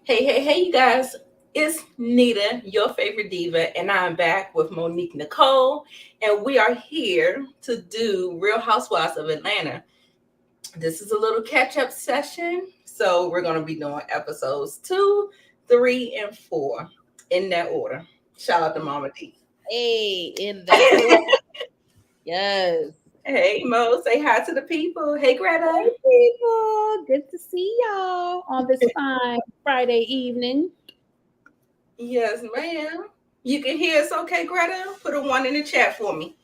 Hey, you guys. It's Nita, your favorite diva, and I'm back with Monique Nicole, and we are here to do Real Housewives of Atlanta. This is a little catch up session, so we're going to be doing episodes 2, 3, and 4 in that order. Shout out to Mama D. Hey, in that order. Yes. Hey, Mo, say hi to the people. Hey, Greta. Hey, people. Good to see y'all on this fine Friday evening. Yes, ma'am. You can hear us okay, Greta? Put a 1 in the chat for me.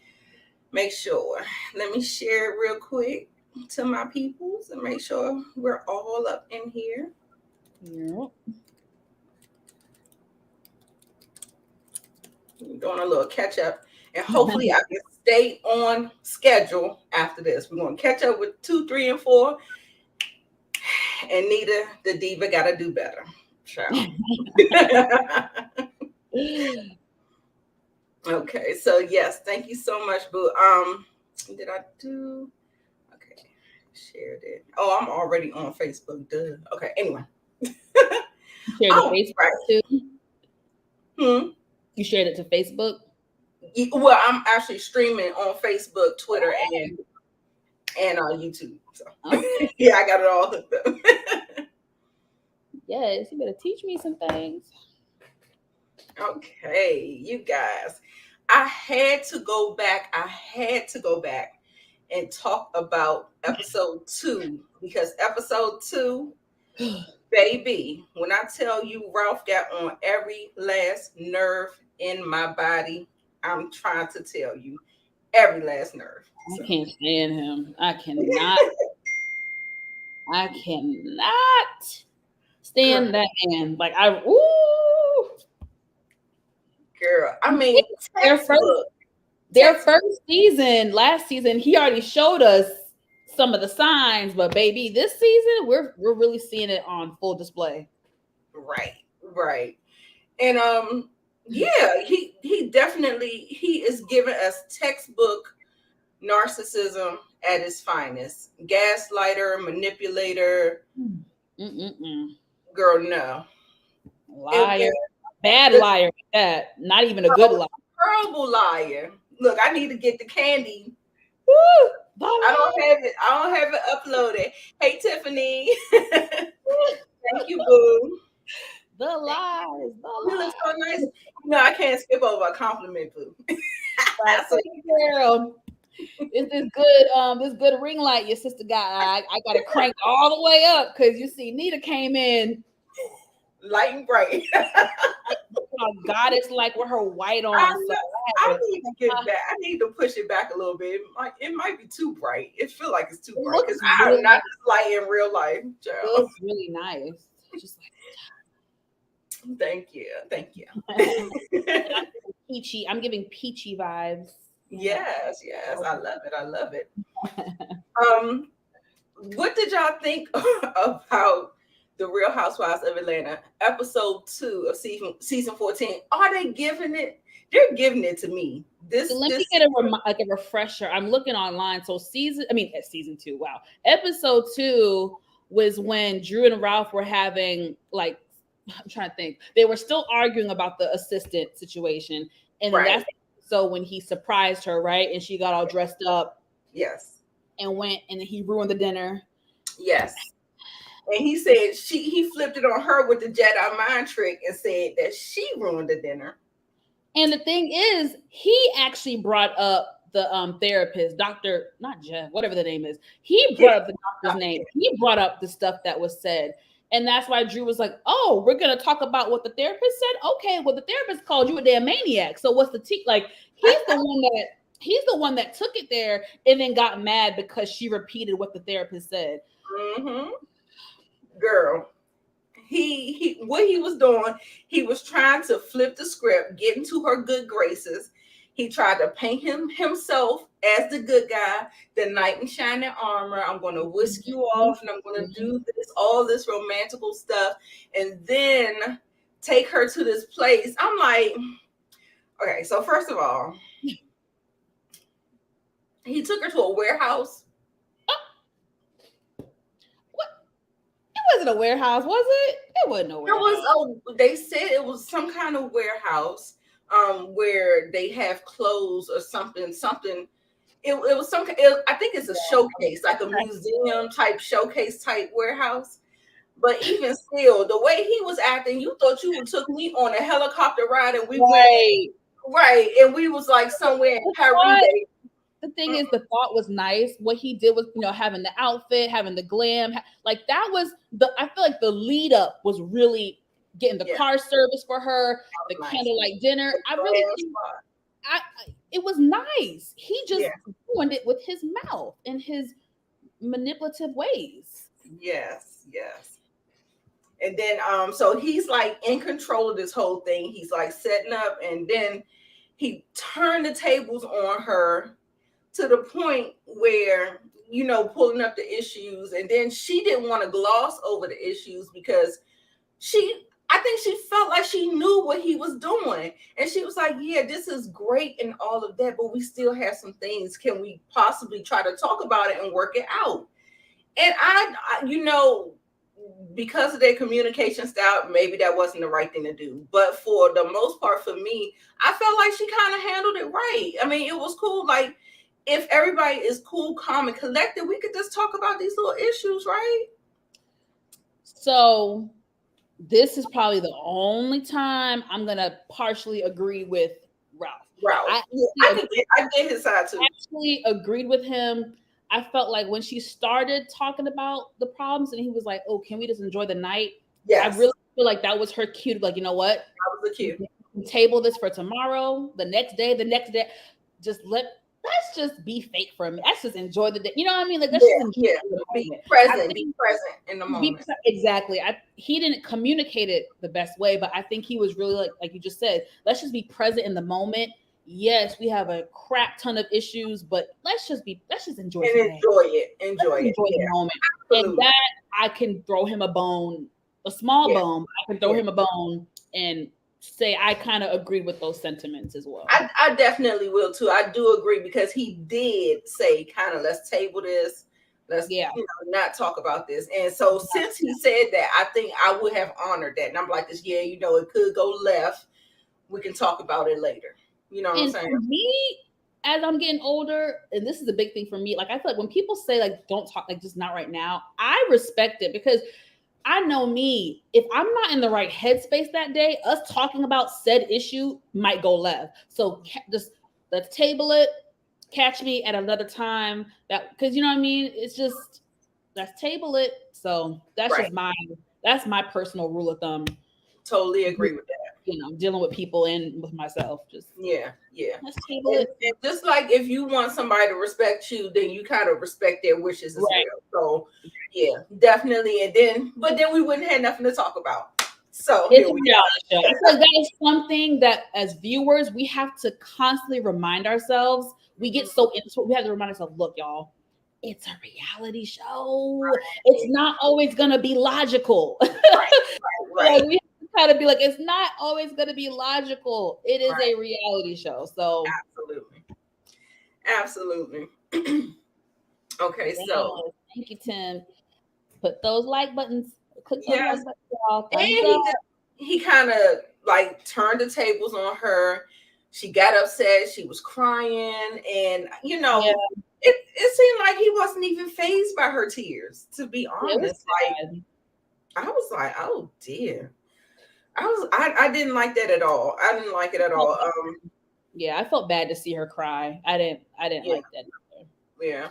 Make sure. Let me share it real quick to my peoples and make sure we're all up in here. Yep. Doing a little catch up, and hopefully I can stay on schedule after this. We're going to catch up with 2, 3, and 4. And Nita, the diva, got to do better. Okay, so yes, thank you so much, boo. Did I do? Okay, shared it. Oh, I'm already on Facebook. Duh. Okay, anyway. You shared it to Facebook too? Hmm? You shared it to Facebook? Well, I'm actually streaming on Facebook, Twitter, and on YouTube. So Okay. yeah, I got it all hooked up. Yes, you better teach me some things. Okay, you guys. I had to go back. And talk about episode 2 because episode 2, baby, when I tell you Ralph got on every last nerve in my body, I'm trying to tell you every last nerve. I So. can't stand him. I cannot stand that man. Like Girl, I mean, their first textbook. their first season, last season, he already showed us some of the signs, but baby, this season we're really seeing it on full display. Right. And yeah, he definitely he is giving us textbook narcissism at its finest. Gaslighter, manipulator. Girl, no. Liar. Bad liar at that. Not even a good liar. Terrible liar. Look, I need to get the candy. Woo! I don't have it uploaded. Hey, Tiffany. Thank you, boo. The lies. You look so nice. No, I can't skip over a compliment, boo. So, girl, it's this good ring light your sister got. I got it cranked all the way up because you see Nita came in light and bright. Goddess like with her white on. I need to get back. I need to push it back a little bit. It might be too bright. It feels like it's too bright because I am not this light in real life. It looks really nice. Just like, thank you. Peachy. I'm giving peachy vibes. Yes. I love it. What did y'all think about the Real Housewives of Atlanta, episode 2 of season 14? Are they giving it? They're giving it to me. Let me get a refresher. I'm looking online. So season 2. Wow. Episode 2 was when Drew and Ralph were having I'm trying to think. They were still arguing about the assistant situation. And that's so when he surprised her, right? And she got all dressed up. Yes. And went and he ruined the dinner. Yes. And he said he flipped it on her with the Jedi mind trick and said that she ruined the dinner. And the thing is, he actually brought up the therapist, Dr. not Jeff, whatever the name is. He brought up the doctor's name. He brought up the stuff that was said. And that's why Drew was like, oh, we're going to talk about what the therapist said? Okay, well, the therapist called you a damn maniac. So what's the he's the one that took it there and then got mad because she repeated what the therapist said. Mm-hmm. Girl, what he was doing, he was trying to flip the script, get into her good graces. He tried to paint himself as the good guy, the knight in shining armor. I'm going to whisk you off and I'm going to do all this romantical stuff, and then take her to this place. I'm like, okay, so first of all, he took her to a warehouse. What? It wasn't a warehouse, was it? It wasn't a It warehouse. was. Oh, they said it was some kind of warehouse, where they have clothes or something. Something. It was some. I think it's a showcase, like a museum type showcase type warehouse. But even still, the way he was acting, you thought you took me on a helicopter ride, and we went right, and we was like somewhere in Paris. The thing is, the thought was nice. What he did was, having the outfit, having the glam, like that was I feel like the lead up was really getting the car service for her, the candlelight dinner. I really think it was nice. He just ruined it with his mouth and his manipulative ways. Yes. And then, so he's like in control of this whole thing. He's like setting up, and then he turned the tables on her to the point where, pulling up the issues. And then she didn't want to gloss over the issues because I think she felt like she knew what he was doing. And she was like, yeah, this is great and all of that, but we still have some things. Can we possibly try to talk about it and work it out? And I because of their communication style, maybe that wasn't the right thing to do. But for the most part, for me, I felt like she kind of handled it right. I mean, it was cool. Like, if everybody is cool, calm, and collected, we could just talk about these little issues, right? So this is probably the only time I'm going to partially agree with Ralph. I get his side too. I actually agreed with him. I felt like when she started talking about the problems and he was like, oh, can we just enjoy the night? Yes. I really feel like that was her cue. Like, you know what? That was the cue. Table this for tomorrow, the next day. Let's just be fake for a minute. Let's just enjoy the day. You know what I mean? Like, let's just enjoy the moment. Be present in the moment. Exactly. He didn't communicate it the best way, but I think he was really like you just said, let's just be present in the moment. Yes, we have a crap ton of issues, but let's just enjoy it. Enjoy the moment. Absolutely. And that I can throw him a bone, a small bone. I can throw him a bone and say I kind of agreed with those sentiments as well. I definitely will too. I do agree because he did say kind of let's table this. Let's not talk about this. And so since he said that, I think I would have honored that. And I'm like this, it could go left. We can talk about it later. You know what I'm saying? For me, as I'm getting older, and this is a big thing for me, like I feel like when people say like don't talk, like just not right now, I respect it because I know me, if I'm not in the right headspace that day, us talking about said issue might go left. So just let's table it, catch me at another time. Because you know what I mean? It's just, let's table it. So that's just that's my personal rule of thumb. Totally agree with that. Dealing with people and with myself. Just let's table it. And just like if you want somebody to respect you, then you kind of respect their wishes as well. So definitely. But then we wouldn't have nothing to talk about. So it's a reality show. I feel like that is something that as viewers we have to constantly remind ourselves. We get so into it. We have to remind ourselves, look, y'all, it's a reality show. Right. It's not always gonna be logical. Right. Like, we have to be like, it's not always going to be logical. It is a reality show. So absolutely. Okay, so thank you, Tim. Put those like buttons. Click those like buttons, y'all. And he kind of like turned the tables on her. She got upset. She was crying, and it seemed like he wasn't even fazed by her tears. To be honest, I was like, oh dear. I didn't like that at all. I didn't like it at all. I felt bad to see her cry. I didn't like that either.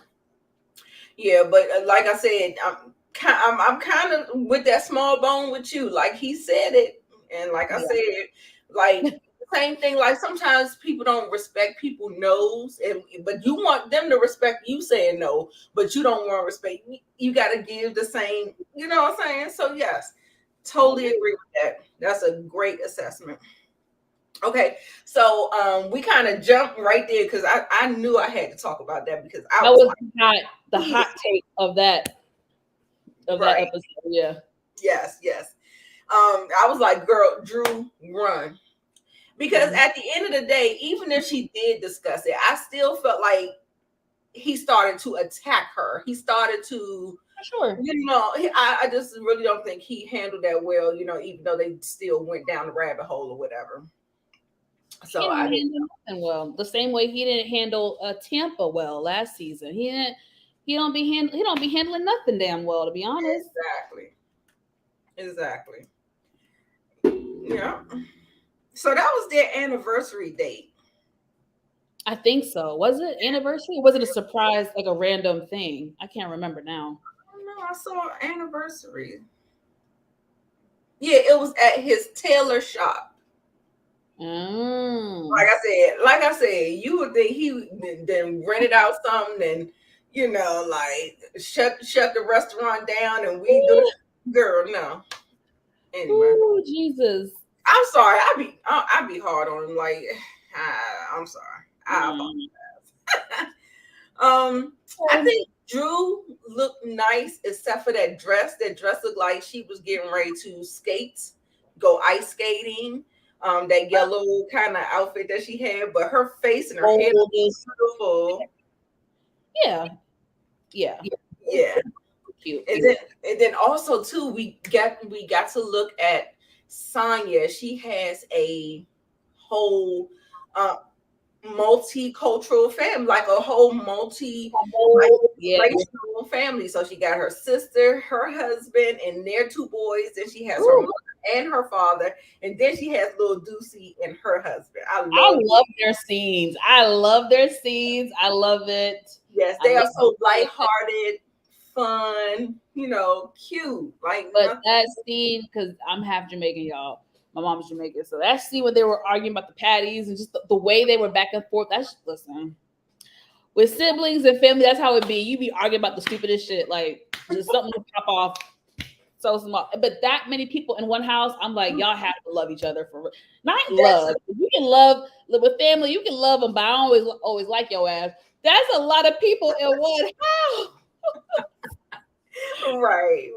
Yeah, but like I said, I'm kind of with that small bone with you. Like he said it, and like I said, like same thing. Like sometimes people don't respect people's no's, but you want them to respect you saying no, but you don't want to respect. You got to give the same. You know what I'm saying? So yes. Totally agree with that. That's a great assessment. Okay, so we kind of jumped right there because I knew I had to talk about that because that was the hot take of that episode. Yeah. Yes. I was like, girl, Drew, run. Because at the end of the day, even if she did discuss it, I still felt like he started to attack her. He started to Sure. I just really don't think he handled that well, even though they still went down the rabbit hole or whatever. He So don't I didn't handle nothing well. The same way he didn't handle Tampa well last season. He don't be handling nothing damn well, to be honest. Exactly. Yeah. So that was their anniversary date. I think so. Was it anniversary? Or was it a surprise, like a random thing? I can't remember now. No, I saw anniversary. Yeah, it was at his tailor shop. Mm. Like I said, you would think he then rented out something and like shut the restaurant down and we do girl, no. Anyway. Ooh, Jesus. I'm sorry. I be hard on him. Like, I'm sorry. I apologize. I think Drew looked nice, except for that dress. That dress looked like she was getting ready to go ice skating. That yellow kind of outfit that she had, but her face and her hair was beautiful. Yeah. Yeah. Cute. And then also too, we got to look at Sonya. She has a whole multicultural family, like a whole racial family. So she got her sister, her husband, and their two boys. Then she has her mother and her father, and then she has little Deucey and her husband. I love their scenes. I love their scenes. I love it. Yes, they are so lighthearted, fun, cute. But that scene, because I'm half Jamaican, y'all. My mom's Jamaican, so that scene when they were arguing about the patties and just the way they were back and forth. Listen, with siblings and family, that's how it be. You be arguing about the stupidest shit, like just something to pop off. So small, but that many people in one house, I'm like, y'all have to love each other for not love. You can live with family, you can love them, but I always like your ass. That's a lot of people in one house. Right.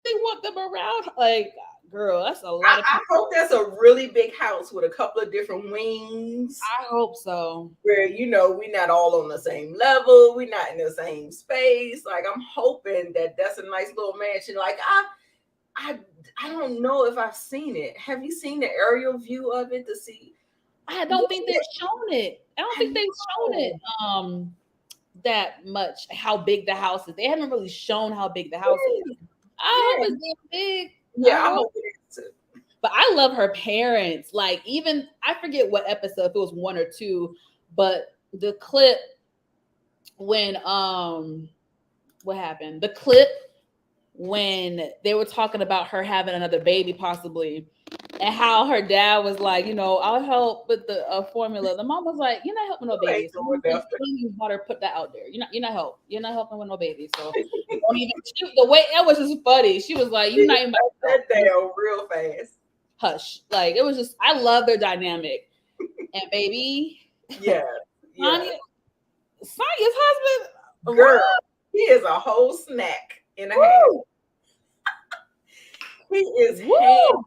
They want them around. Like, girl, that's a lot of people. I hope that's a really big house with a couple of different wings. I hope so. Where, we're not all on the same level. We're not in the same space. Like, I'm hoping that's a nice little mansion. Like, I don't know if I've seen it. Have you seen the aerial view of it to see? I don't think they've shown it. I don't think they've shown it that much, how big the house is. They haven't really shown how big the house is. I hope it's that big. Yeah, I hope it is too. But I love her parents. Like, even, I forget what episode, if it was 1 or 2, but the clip when, what happened? The clip when they were talking about her having another baby possibly, and how her dad was like, I'll help with the formula. The mom was like, you're not helping no baby. So you better put that out there. You're not helping with no baby. So don't even shoot. The way that was just funny. She was like, you're not even that down real fast. Hush. Like, it was just, I love their dynamic. And baby, Sonya's husband, girl, he is a whole snack in a hand. He is handsome.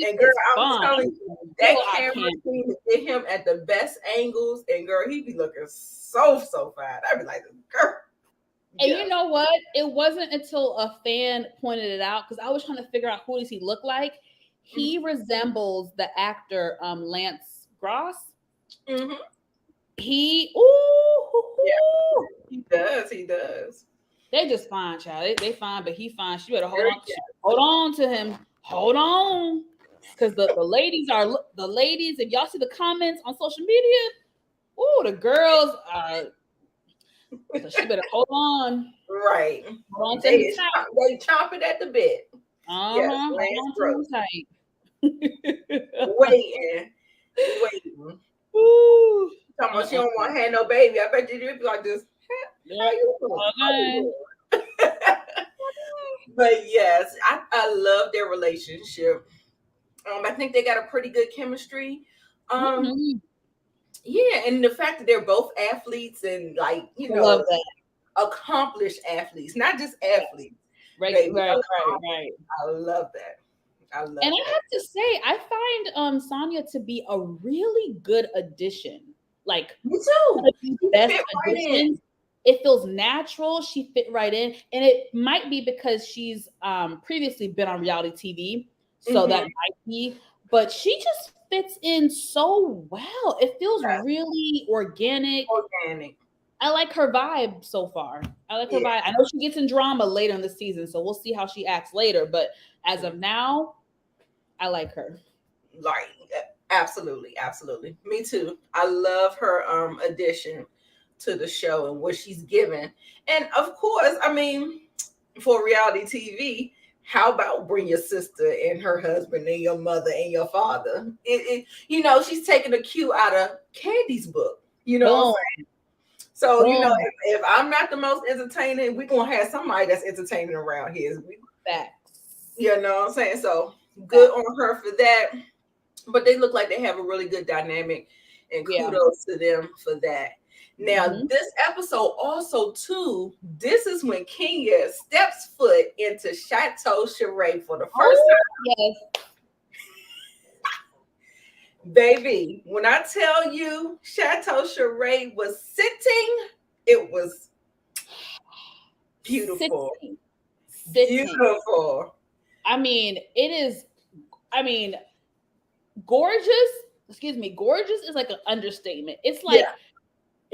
And girl, I'm telling you, that camera team to get him at the best angles, and girl, he be looking so fine. I'd be like, girl. And you know what? It wasn't until a fan pointed it out, because I was trying to figure out who does he look like. He resembles the actor Lance Gross. Mm-hmm. He does. They just fine, child. They fine, but he fine. She better hold on to him. Hold on. Because the ladies, if y'all see the comments on social media, the girls are, so she better hold on. Right. Hold on to they chomping at the bit. Yes, Lance tight. Waiting. Ooh. Talking about she don't want to have no baby. I bet you'd be like this. How you doing? But yes, I love their relationship. I think they got a pretty good chemistry. Yeah, and the fact that they're both athletes and love that. Accomplished athletes, not just athletes. Right. I love that. I have to say, I find Sonya to be a really good addition. Like, me too. Best additions. it feels natural. She fit right in, and it might be because she's previously been on reality TV, so that might be. But she just fits in so well. It feels really organic. Organic. I like her vibe so far. I like her Yeah. vibe. I know she gets in drama later in the season, so we'll see how she acts later. But as of now, I like her. Like, absolutely, absolutely. Me too. I love her addition to the show and what she's given. And of course, I mean, for reality TV, how about bring your sister and her husband and your mother and your father? You know, she's taking a cue out of Candy's book. You know what I'm saying? So, you know, if I'm not the most entertaining, we're going to have somebody that's entertaining around here. Facts. You know what I'm saying? So, good on her for that. But they look like they have a really good dynamic, and kudos to them for that. Now, this episode also, too, this is when Kenya steps foot into Chateau Sheree for the first time. Yes. Baby, when I tell you Chateau Sheree was sitting, it was beautiful. Sitting. Beautiful. I mean, it is, gorgeous. Excuse me, gorgeous is like an understatement. It's like,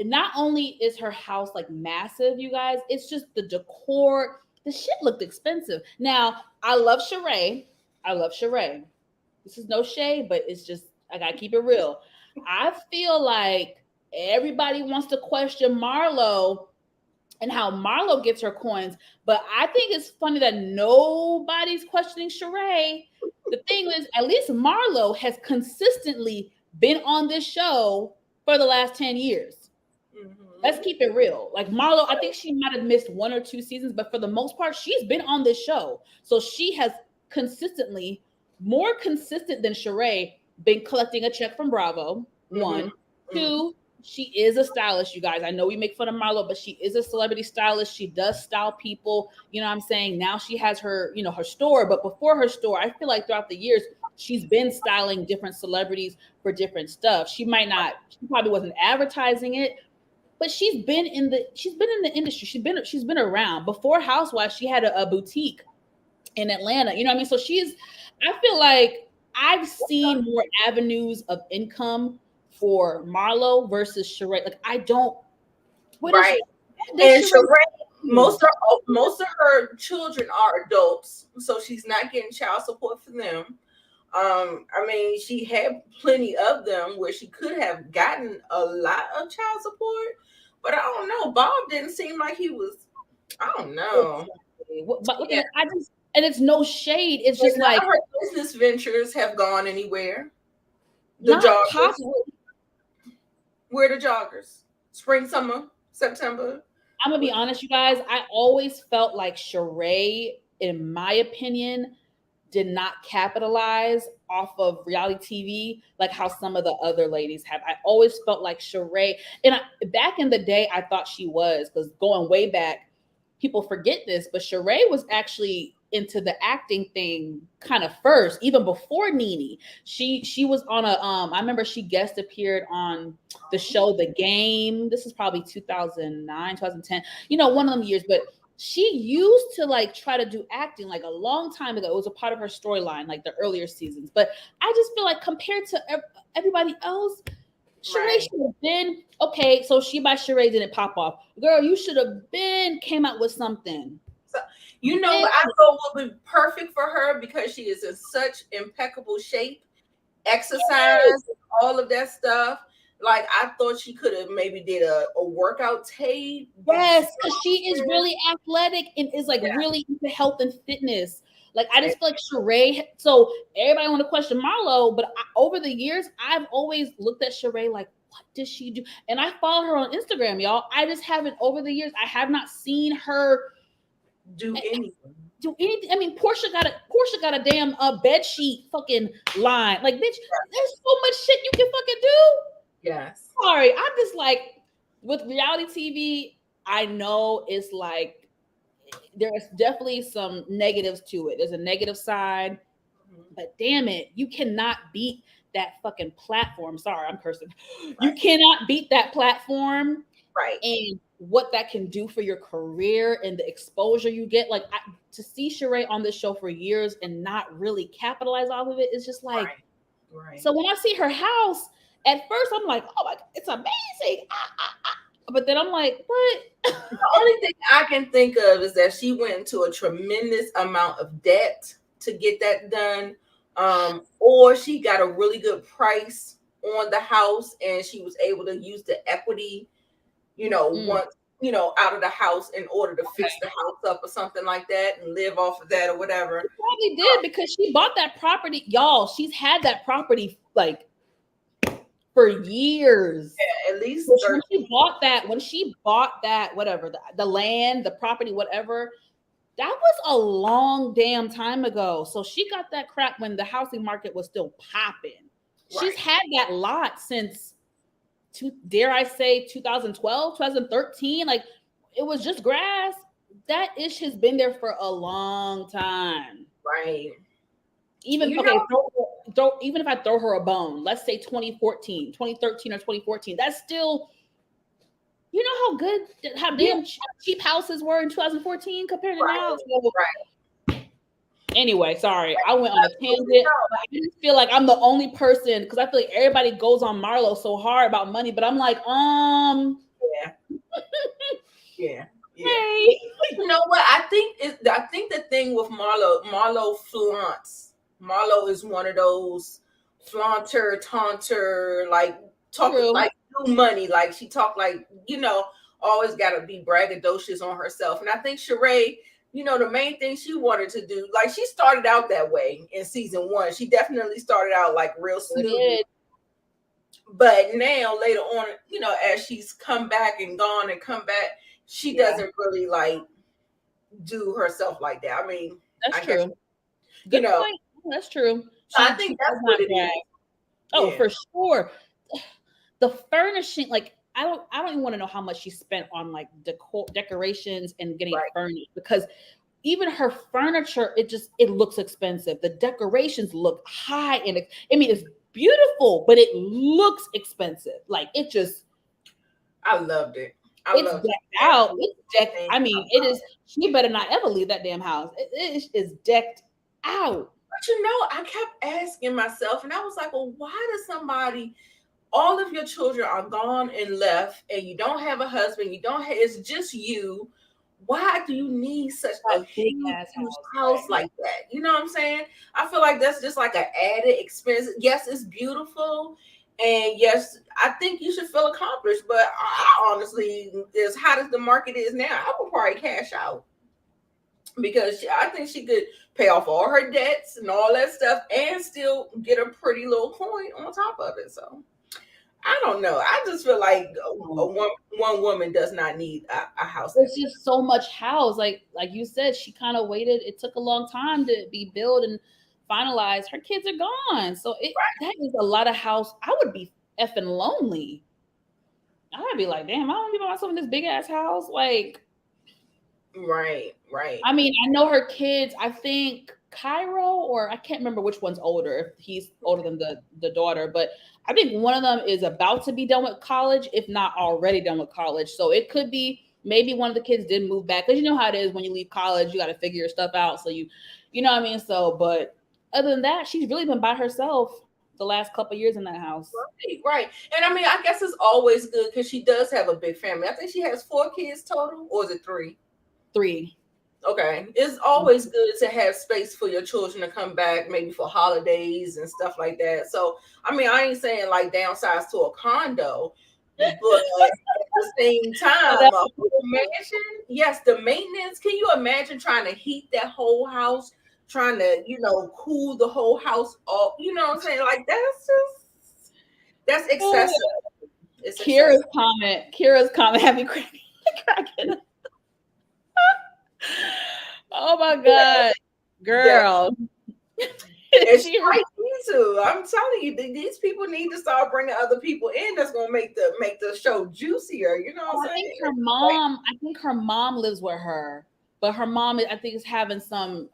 not only is her house like massive, you guys, it's just the decor. The shit looked expensive. Now, I love Sheree. This is no shade, but it's just, I gotta keep it real. I feel like everybody wants to question Marlo and how Marlo gets her coins, but I think it's funny that nobody's questioning Sheree. The thing is, at least Marlo has consistently been on this show for the last 10 years. Let's keep it real. Like Marlo, I think she might have missed 1 or 2 seasons, but for the most part, she's been on this show. So she has consistently, more consistent than Sheree, been collecting a check from Bravo. 1. 2, she is a stylist, you guys. I know we make fun of Marlo, but she is a celebrity stylist. She does style people. You know what I'm saying? Now she has her, her store. But before her store, I feel like throughout the years, she's been styling different celebrities for different stuff. She probably wasn't advertising it, but she's been in the industry. She's been around. Before Housewives, she had a boutique in Atlanta. You know what I mean? So I feel like I've seen more avenues of income for Marlo versus Sheree. Like I don't. And Sheree, most of her children are adults, so she's not getting child support for them. I mean, she had plenty of them where she could have gotten a lot of child support, but I don't know. Bob didn't seem like he was. I don't know. But and it's no shade. It's just like her business ventures have gone anywhere. The joggers. Where the joggers? Spring, summer, September. I'm gonna be honest, you guys. I always felt like Sheree, in my opinion, did not capitalize off of reality TV like how some of the other ladies have. I always felt like Sheree, and back in the day, I thought she was, because going way back, people forget this, but Sheree was actually into the acting thing kind of first, even before Nene. She was on I remember she guest appeared on the show The Game. This is probably 2009, 2010, one of them years, but she used to like try to do acting like a long time ago. It was a part of her storyline, like the earlier seasons. But I just feel like compared to everybody else, Sheree should have been okay. So She by Sheree didn't pop off. Girl, you should have came out with something. So, I thought would be perfect for her because she is in such impeccable shape, exercise, all of that stuff. Like I thought she could have maybe did a workout tape. Yes, because she is really athletic and is like really into health and fitness. Like I just feel like Sheree. So everybody want to question Marlo, but over the years, I've always looked at Sheree like, what does she do? And I follow her on Instagram, y'all. I just haven't over the years. I have not seen her do anything. I mean, Portia got a damn bed sheet fucking line. Like, bitch, there's so much shit you can fucking do. Yes. Sorry, I'm just like, with reality TV, I know it's like there's definitely some negatives to it. There's a negative side, but damn it, you cannot beat that fucking platform. Sorry, I'm cursing. Right. You cannot beat that platform. Right. And what that can do for your career and the exposure you get. Like to see Sheree on this show for years and not really capitalize off of it is just like, right. So when I see her house, at first I'm like, oh my, it's amazing. But then I'm like, what? The only thing I can think of is that she went into a tremendous amount of debt to get that done. Or she got a really good price on the house and she was able to use the equity, once, out of the house in order to fix the house up or something like that and live off of that or whatever. She probably did because she bought that property. Y'all, she's had that property like for years. Yeah, at least when she bought that, whatever, the land, the property, whatever, that was a long damn time ago. So she got that crap when the housing market was still popping. Right. She's had that lot since, dare I say, 2012, 2013. Like, it was just grass. That ish has been there for a long time. Right. Even even if I throw her a bone, let's say 2014, 2013 or 2014, that's still, you know how damn cheap houses were in 2014 compared to now. So, anyway, sorry, I went on a tangent. I just feel like I'm the only person because I feel like everybody goes on Marlo so hard about money, but I'm like, yeah. Hey. You know what? I think the thing with Marlo flaunts. Marlo is one of those flaunter, taunter, like talk like new money. Like she talk like, always got to be braggadocious on herself. And I think Sheree, the main thing she wanted to do, like she started out that way in season 1. She definitely started out like real snooty. But now later on, as she's come back and gone and come back, she doesn't really like do herself like that. I mean, that's true. Good point. That's true. I think that's what it is. Oh, for sure. The furnishing, like I don't even want to know how much she spent on like decorations and getting it furnished, because even her furniture, it looks expensive. The decorations look high and it's beautiful, but it looks expensive. Like it just, I loved it. It's decked out. It's decked. I mean, it is. She better not ever leave that damn house. It is decked out. But I kept asking myself, and I was like, well, why does somebody? All of your children are gone and left, and you don't have a husband. It's just you. Why do you need such a huge house like that? You know what I'm saying? I feel like that's just like an added expense. Yes, it's beautiful. And yes, I think you should feel accomplished. But I honestly, as hot as the market is now, I would probably cash out. Because I think she could pay off all her debts and all that stuff and still get a pretty little coin on top of it. So I don't know. I just feel like one woman does not need a house. There's just so much house. Like you said, she kind of waited. It took a long time to be built and finalized. Her kids are gone. So that is a lot of house. I would be effing lonely. I would be like, damn, I don't even want myself in this big ass house. Like, Right. I mean, I know her kids. I think Cairo, or I can't remember which one's older, if he's older than the daughter, but I think one of them is about to be done with college, if not already done with college. So it could be maybe one of the kids did move back, because you know how it is when you leave college, you got to figure your stuff out. So you know what I mean? So, but other than that, she's really been by herself the last couple of years in that house. Right. And I mean, I guess it's always good because she does have a big family. I think she has 4 kids total, or is it 3? 3. Okay. It's always good to have space for your children to come back, maybe for holidays and stuff like that. So, I mean, I ain't saying like downsize to a condo, but at the same time, a whole mansion, yes, the maintenance. Can you imagine trying to heat that whole house, trying to, cool the whole house off? You know what I'm saying? Like, that's excessive. It's Kira's comment had me cracking up. Oh my God, girl. And she might need to. I'm telling you, these people need to start bringing other people in. That's gonna make the show juicier. You know what I'm saying? I think her mom lives with her, but her mom, I think, is having some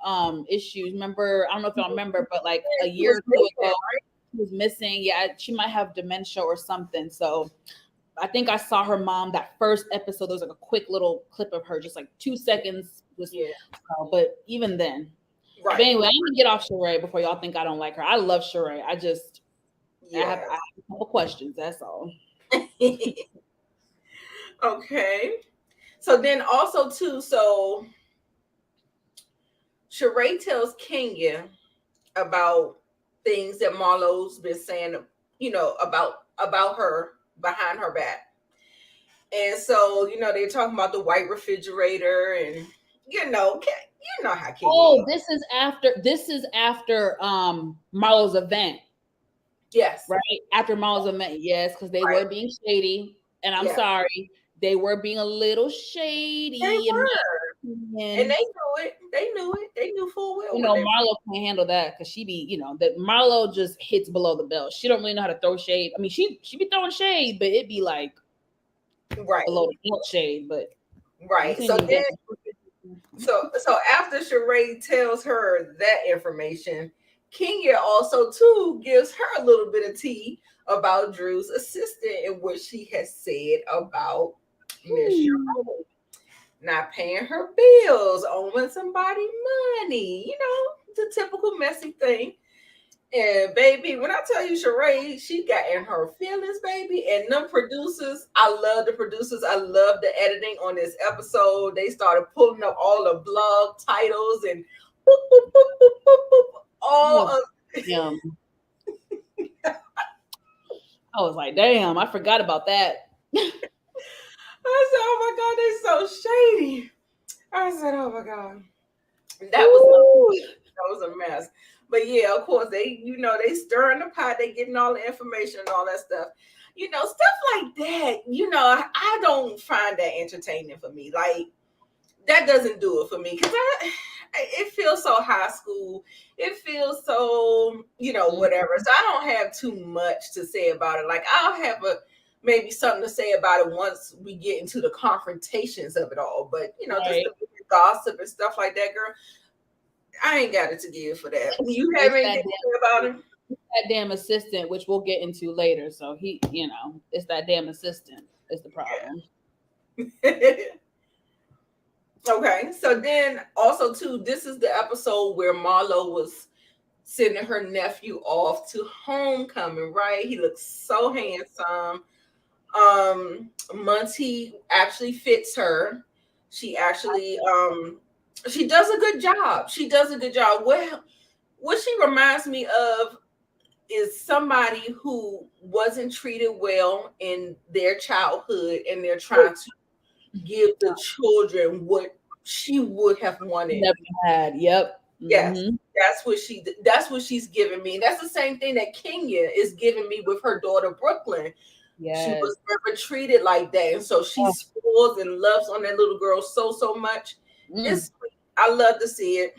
issues. Remember, I don't know if y'all remember, but like a year or 2 ago, she was missing. Yeah, she might have dementia or something. So I think I saw her mom that first episode. There was like a quick little clip of her, just like 2 seconds. Just, but even then. Right. But anyway, I'm gonna get off Sheree before y'all think I don't like her. I love Sheree. I have a couple questions. That's all. Okay. So then also too, so Sheree tells Kenya about things that Marlo's been saying, about her behind her back. And so, they're talking about the white refrigerator and how Kenya is. This is after Marlo's event. Yes. Right? After Marlo's event, yes, because they were being shady. And I'm sorry, they were being a little shady. They were. And they knew it. They knew it. They knew full well. Marlo can't handle that because she be, that Marlo just hits below the belt. She don't really know how to throw shade. I mean, she be throwing shade, but it'd be like below the belt shade. But so then, so after Sheree tells her that information, Kenya also too gives her a little bit of tea about Drew's assistant and what she has said about Miss Sheree not paying her bills, owing somebody money, the typical messy thing. And baby, when I tell you Sheree, she got in her feelings, baby. And them producers, I love the producers. I love the editing on this episode. They started pulling up all the blog titles and boop, boop, boop, boop, boop, boop, all of I was like, damn, I forgot about that. I said, oh my God, they're so shady. I said, oh my God. That was a mess. But yeah, of course, they stirring the pot, they getting all the information and all that stuff. Stuff like that, I don't find that entertaining for me. Like, that doesn't do it for me because it feels so high school. It feels so, whatever. So I don't have too much to say about it. Like, I'll have maybe something to say about it once we get into the confrontations of it all. But, just the gossip and stuff like that, girl, I ain't got it to give for that. You have anything to say about him? That damn assistant, which we'll get into later. So he, it's that damn assistant is the problem. Okay, so then also too, this is the episode where Marlo was sending her nephew off to homecoming, right? He looks so handsome. Monty actually fits her. She actually she does a good job. What she reminds me of is somebody who wasn't treated well in their childhood and they're trying to give the children what she would have wanted. Never had. Yep. Yes. Mm-hmm. That's what she's giving me. That's the same thing that Kenya is giving me with her daughter Brooklyn. Yes. She was never treated like that. And so she spoils and loves on that little girl so much. It's sweet. I love to see it.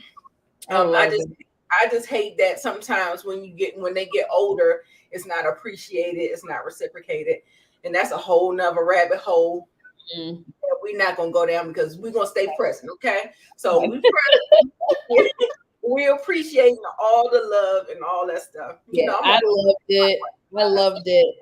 I just hate that sometimes when they get older, it's not appreciated, it's not reciprocated. And that's a whole nother rabbit hole. We're not gonna go down because we're gonna stay present, okay? So we appreciate all the love and all that stuff. I loved it.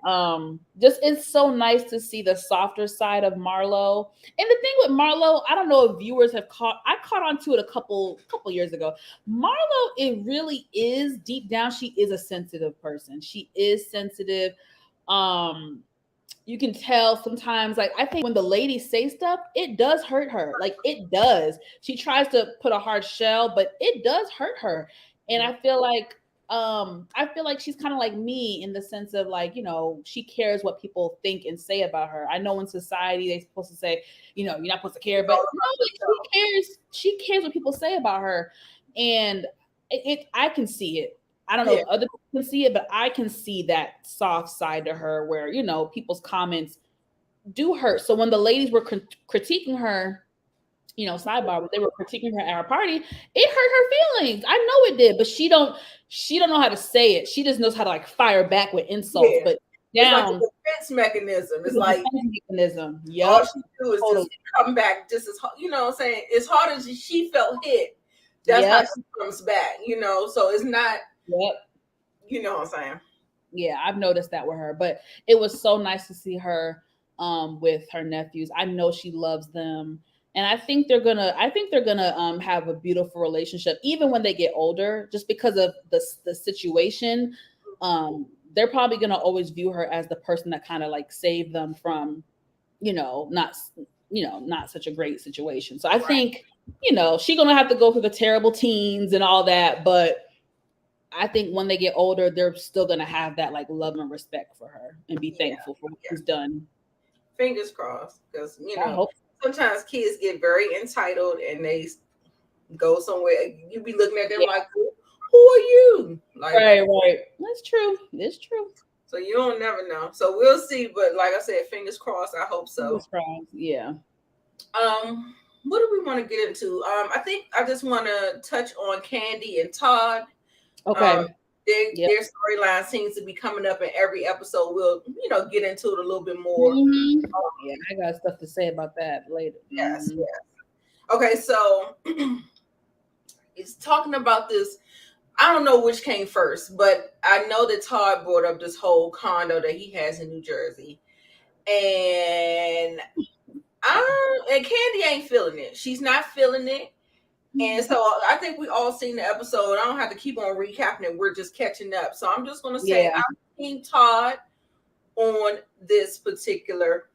Just it's so nice to see the softer side of Marlo. And the thing with Marlo, I don't know if viewers have caught on to it a couple years ago. Marlo, it really is deep down, she is a sensitive person. She is sensitive. You can tell sometimes, like, I think when the ladies say stuff, it does hurt her. Like, it does. She tries to put a hard shell, but it does hurt her. And I feel like she's kind of like me in the sense of, like, she cares what people think and say about her. I know in society they're supposed to say, you're not supposed to care, but no, she cares what people say about her. And I can see it. I don't know if other people can see it, but I can see that soft side to her where, people's comments do hurt. So when the ladies were critiquing her, sidebar, when they were critiquing her at our party, it hurt her feelings. I know it did, but she don't know how to say it. She just knows how to, like, fire back with insults, but down. It's like a defense mechanism. It's like a defense mechanism. Yep. All she do is just come back just as hard, what I'm saying? As hard as she felt hit, that's how she comes back, so it's not. Yep. You know what I'm saying? Yeah, I've noticed that with her, but it was so nice to see her with her nephews. I know she loves them. And I think they're gonna have a beautiful relationship even when they get older, just because of the situation. They're probably gonna always view her as the person that kind of like saved them from, not not such a great situation. So I think, she's gonna have to go through the terrible teens and all that, but I think when they get older, they're still gonna have that like love and respect for her and be thankful for what she's done. Fingers crossed, because I hope. Sometimes kids get very entitled and they go somewhere. You be looking at them like, who are you? Like, right. That's true. It's true. So you don't never know. So we'll see. But like I said, fingers crossed. I hope so. Fingers crossed. Yeah. What do we want to get into? I think I just want to touch on Candy and Todd. Okay. Their storyline seems to be coming up in every episode. We'll, get into it a little bit more. Yeah, I got stuff to say about that later. Yes. Okay, so it's talking about this. I don't know which came first, but I know that Todd brought up this whole condo that he has in New Jersey, and Candy ain't feeling it. She's not feeling it. And so I think we all seen the episode. I don't have to keep on recapping it. We're just catching up. So I'm just going to say I'm seeing Todd on this particular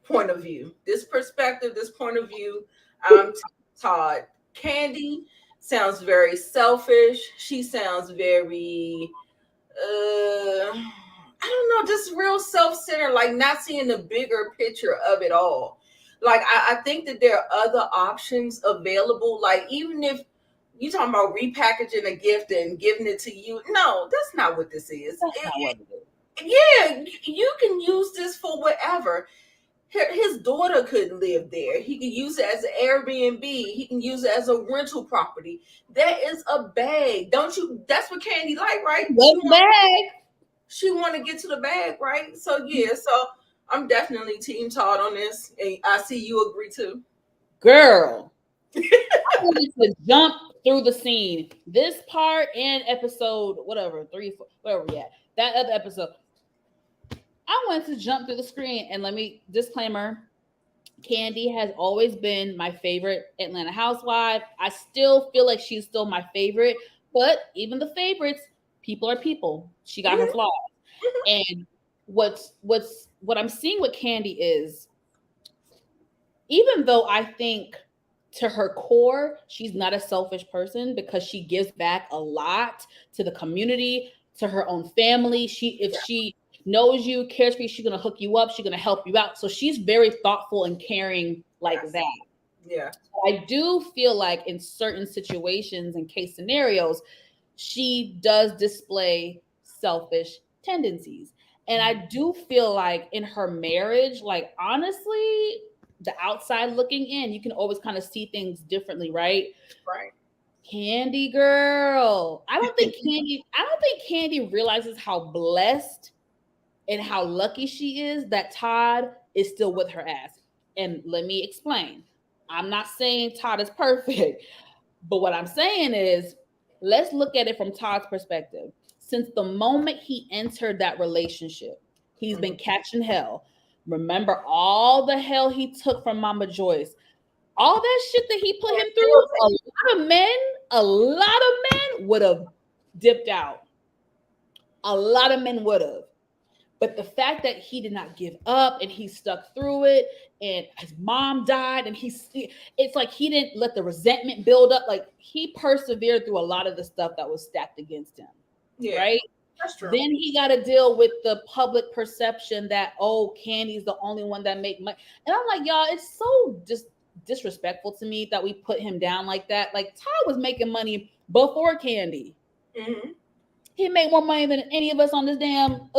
point of view. This perspective, this point of view, I'm Todd. Candy sounds very selfish. She sounds very, I don't know, just real self-centered, like not seeing the bigger picture of it all. Like, I think that there are other options available. Like, even if you're talking about repackaging a gift and giving it to you, no, that's not what this is. That's not what it is. Yeah, you can use this for whatever. His daughter could live there. He can use it as an Airbnb. He can use it as a rental property. That is a bag. Don't you? That's what Candy like, right? She want to get to the bag, right? So, yeah, so I'm definitely Team Todd on this. And I see you agree too. Girl, I wanted to jump through the scene. This part and episode, whatever, 3, 4, whatever, that other episode. I wanted to jump through the screen, and let me disclaimer: Candy has always been my favorite Atlanta housewife. I still feel like she's still my favorite, but even the favorites, people are people. She got her flaws. And what I'm seeing with Candy is, even though I think to her core, she's not a selfish person because she gives back a lot to the community, to her own family. If she knows you, cares for you, she's going to hook you up. She's going to help you out. So she's very thoughtful and caring like that. Yeah. I do feel like in certain situations and case scenarios, she does display selfish tendencies. And I do feel like in her marriage, like, honestly, the outside looking in, you can always kind of see things differently, right? Right. Candy girl. I don't think Candy realizes how blessed and how lucky she is that Todd is still with her ass. And let me explain. I'm not saying Todd is perfect, but what I'm saying is, let's look at it from Todd's perspective. Since the moment he entered that relationship, he's been catching hell. Remember all the hell he took from Mama Joyce, all that shit that he put him through. A lot of men would have dipped out. A lot of men would have. But the fact that he did not give up and he stuck through it, and his mom died, and it's like he didn't let the resentment build up. Like, he persevered through a lot of the stuff that was stacked against him. Yeah, right? That's true. Then he got to deal with the public perception that, Candy's the only one that make money. And I'm like, y'all, it's so just disrespectful to me that we put him down like that. Like, Todd was making money before Candy. Mm-hmm. He made more money than any of us on this damn,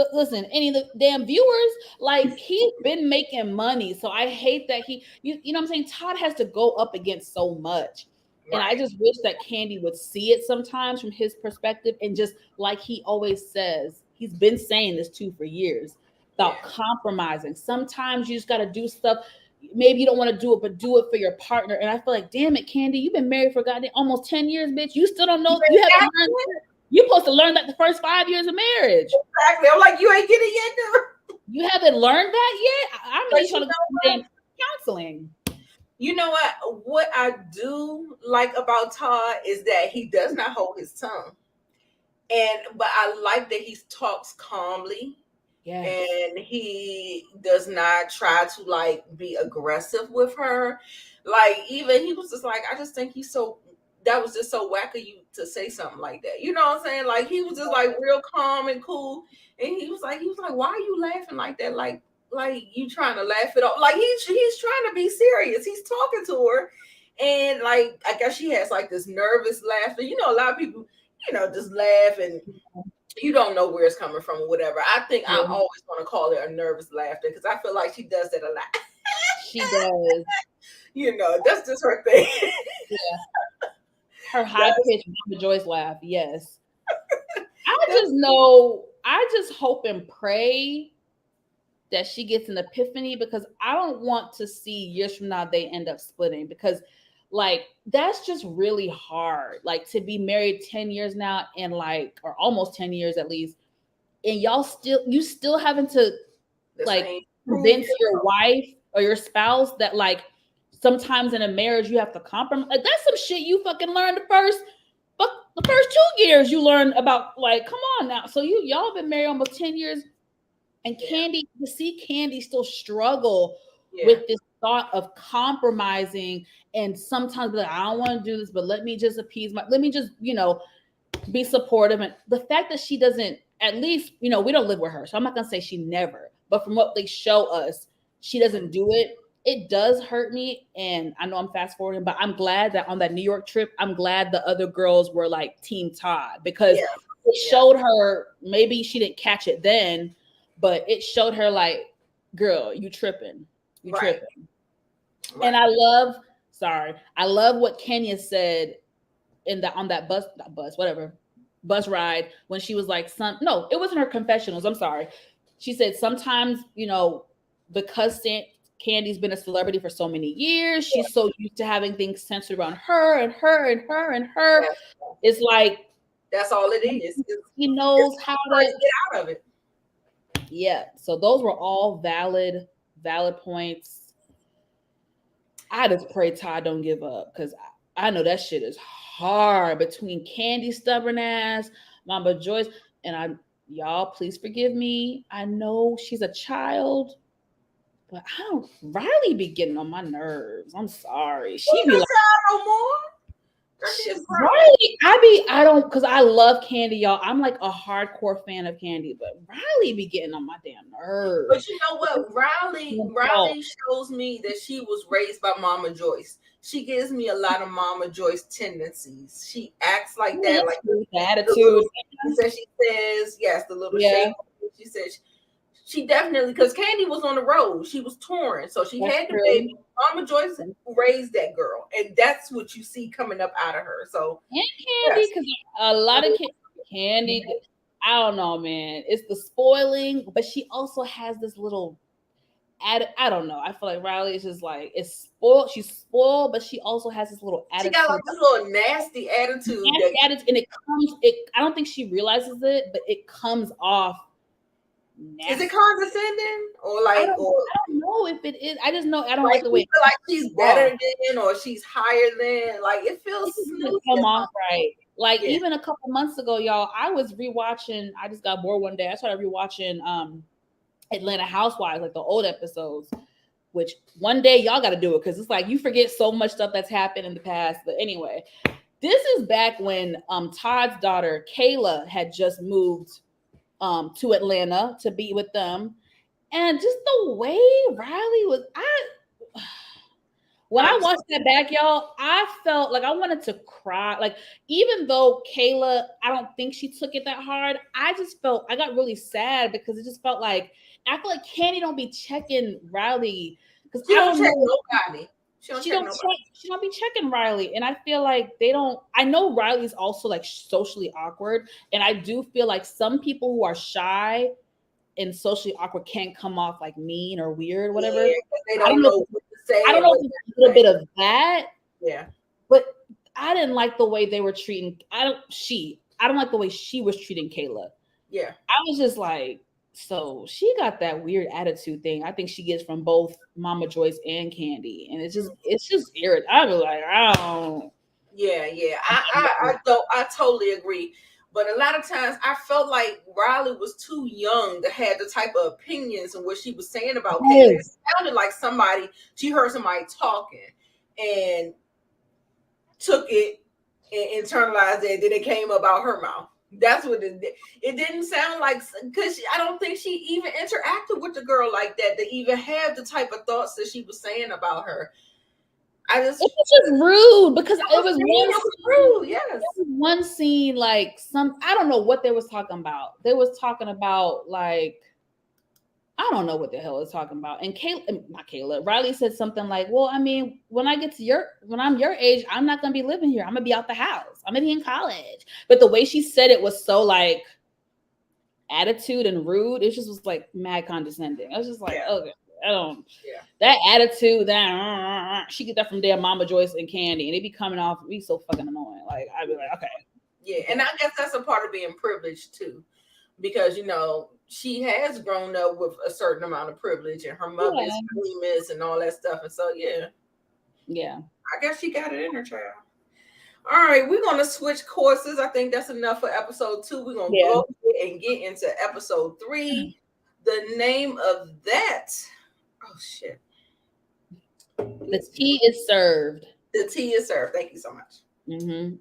any of the damn viewers. Like, he's been making money. So I hate that you know what I'm saying? Todd has to go up against so much. Right. And I just wish that Candy would see it sometimes from his perspective. And just like he always says, he's been saying this too for years, about compromising. Sometimes you just got to do stuff. Maybe you don't want to do it, but do it for your partner. And I feel like, damn it, Candy, you've been married for goddamn almost 10 years, bitch. You still don't know. You haven't learned. You're supposed to learn that the first 5 years of marriage. Exactly. I'm like, you ain't getting it yet. You haven't learned that yet? I really trying to go to counseling. You know what I do like about Todd is that he does not hold his tongue. But I like that he talks calmly. Yes. And he does not try to like be aggressive with her. Like, even he was just like, I just think that was just so whack of you to say something like that. You know what I'm saying? Like, he was just like real calm and cool. And he was like, why are you laughing like that? Like you trying to laugh it off. Like, he's trying to be serious. He's talking to her. And like, I guess she has like this nervous laughter. You know, a lot of people, just laugh and you don't know where it's coming from or whatever. I think I always want to call it a nervous laughter because I feel like she does that a lot. She does. That's just her thing. Yeah. Her high-pitched Mama Joyce laugh, yes. I just hope and pray that she gets an epiphany, because I don't want to see years from now they end up splitting, because like that's just really hard. Like, to be married 10 years now and like, or almost 10 years at least, and you still having to like convince your wife or your spouse that like sometimes in a marriage you have to compromise. Like, that's some shit you fucking learned the first 2 years you learn about. Like, come on now. So y'all been married almost 10 years, and Candy, to see Candy still struggle with this thought of compromising, and sometimes be like, I don't want to do this, but let me just be supportive. And the fact that she doesn't, at least, we don't live with her, so I'm not gonna say she never, but from what they show us, she doesn't do it. It does hurt me, and I know I'm fast forwarding, but I'm glad that on that New York trip, I'm glad the other girls were like Team Todd, because it showed her, maybe she didn't catch it then, but it showed her like, girl, you tripping. Right. And I love what Kenya said on that bus ride, when she was like, no, it wasn't her confessionals. I'm sorry. She said sometimes, because Candy's been a celebrity for so many years, she's so used to having things centered around her and her and her and her. Yeah. It's like, that's all it is. He knows how to get out of it. Yeah. So those were all valid points. I just pray Todd don't give up, because I know that shit is hard between Candy's stubborn ass, Mama Joyce, and y'all please forgive me. I know she's a child, but Riley be getting on my nerves. I'm sorry. She be like, no more. Riley, I don't, because I love Candy, y'all. I'm like a hardcore fan of Candy, but Riley be getting on my damn nerves. But you know what? Riley shows me that she was raised by Mama Joyce. She gives me a lot of Mama Joyce tendencies. She acts like that, like the attitude. She says, yes, the little shake. She says she definitely, because Candy was on the road. She was touring, so she had the baby. Mama Joyce raised that girl, and that's what you see coming up out of her. So, and Candy, because a lot of Candy, I don't know, man. It's the spoiling, but she also has this little, I don't know. I feel like Riley is just like, it's spoiled. She's spoiled, but she also has this little attitude. She got like this little nasty attitude. And I don't think she realizes it, but it comes off nasty. Is it condescending or like? I don't know if it is. I just know I don't like the way. Feel like she's better than, or she's higher than. Like, it feels come off right. Like, even a couple months ago, y'all, I was rewatching. I just got bored one day. I started rewatching Atlanta Housewives, like the old episodes. Which one day y'all got to do it, because it's like you forget so much stuff that's happened in the past. But anyway, this is back when Todd's daughter Kayla had just moved to Atlanta to be with them, and just the way Riley was, when I watched that back, y'all, I felt like I wanted to cry. Like, even though Kayla, I don't think she took it that hard, I got really sad, because it just felt like, I feel like Candy don't be checking Riley, because she don't check nobody. She don't be checking Riley, and I feel like they don't. I know Riley's also like socially awkward, and I do feel like some people who are shy and socially awkward can come off like mean or weird, or whatever. Yeah, they don't know what to say. I don't know if it's a little bit of that. Yeah, but I didn't like the way they were treating. I don't like the way she was treating Kayla. Yeah, I was just like, So she got that weird attitude thing. I think she gets from both Mama Joyce and Candy, and it's just irritating. I was like, oh, Yeah, I totally agree. But a lot of times I felt like Riley was too young to have the type of opinions and what she was saying about Kayla. It sounded like she heard somebody talking and took it and internalized it, and then it came about her mouth. That's what it did. It didn't sound like, because I don't think she even interacted with the girl like that to even have the type of thoughts that she was saying about her. It was just rude because it was rude. Yes, there was one scene like I don't know what they was talking about. They was talking about like, I don't know what the hell it's talking about. And Riley said something like, well, I mean, when I'm your age, I'm not gonna be living here. I'm gonna be out the house. I'm gonna be in college. But the way she said it was so like attitude and rude. It just was like mad condescending. I was just like, okay. I don't. Yeah. That attitude, that she get that from damn Mama Joyce and Candy, and it be coming off me so fucking annoying. Like I'd be like, okay. Yeah, and I guess that's a part of being privileged too, because she has grown up with a certain amount of privilege, and her mother is famous and all that stuff, and so yeah, I guess she got it in her child. All right, we're gonna switch courses. I think that's enough for episode 2. We're gonna go and get into episode 3. The name of that. Oh shit. The tea is served. The tea is served. Thank you so much. Mm-hmm.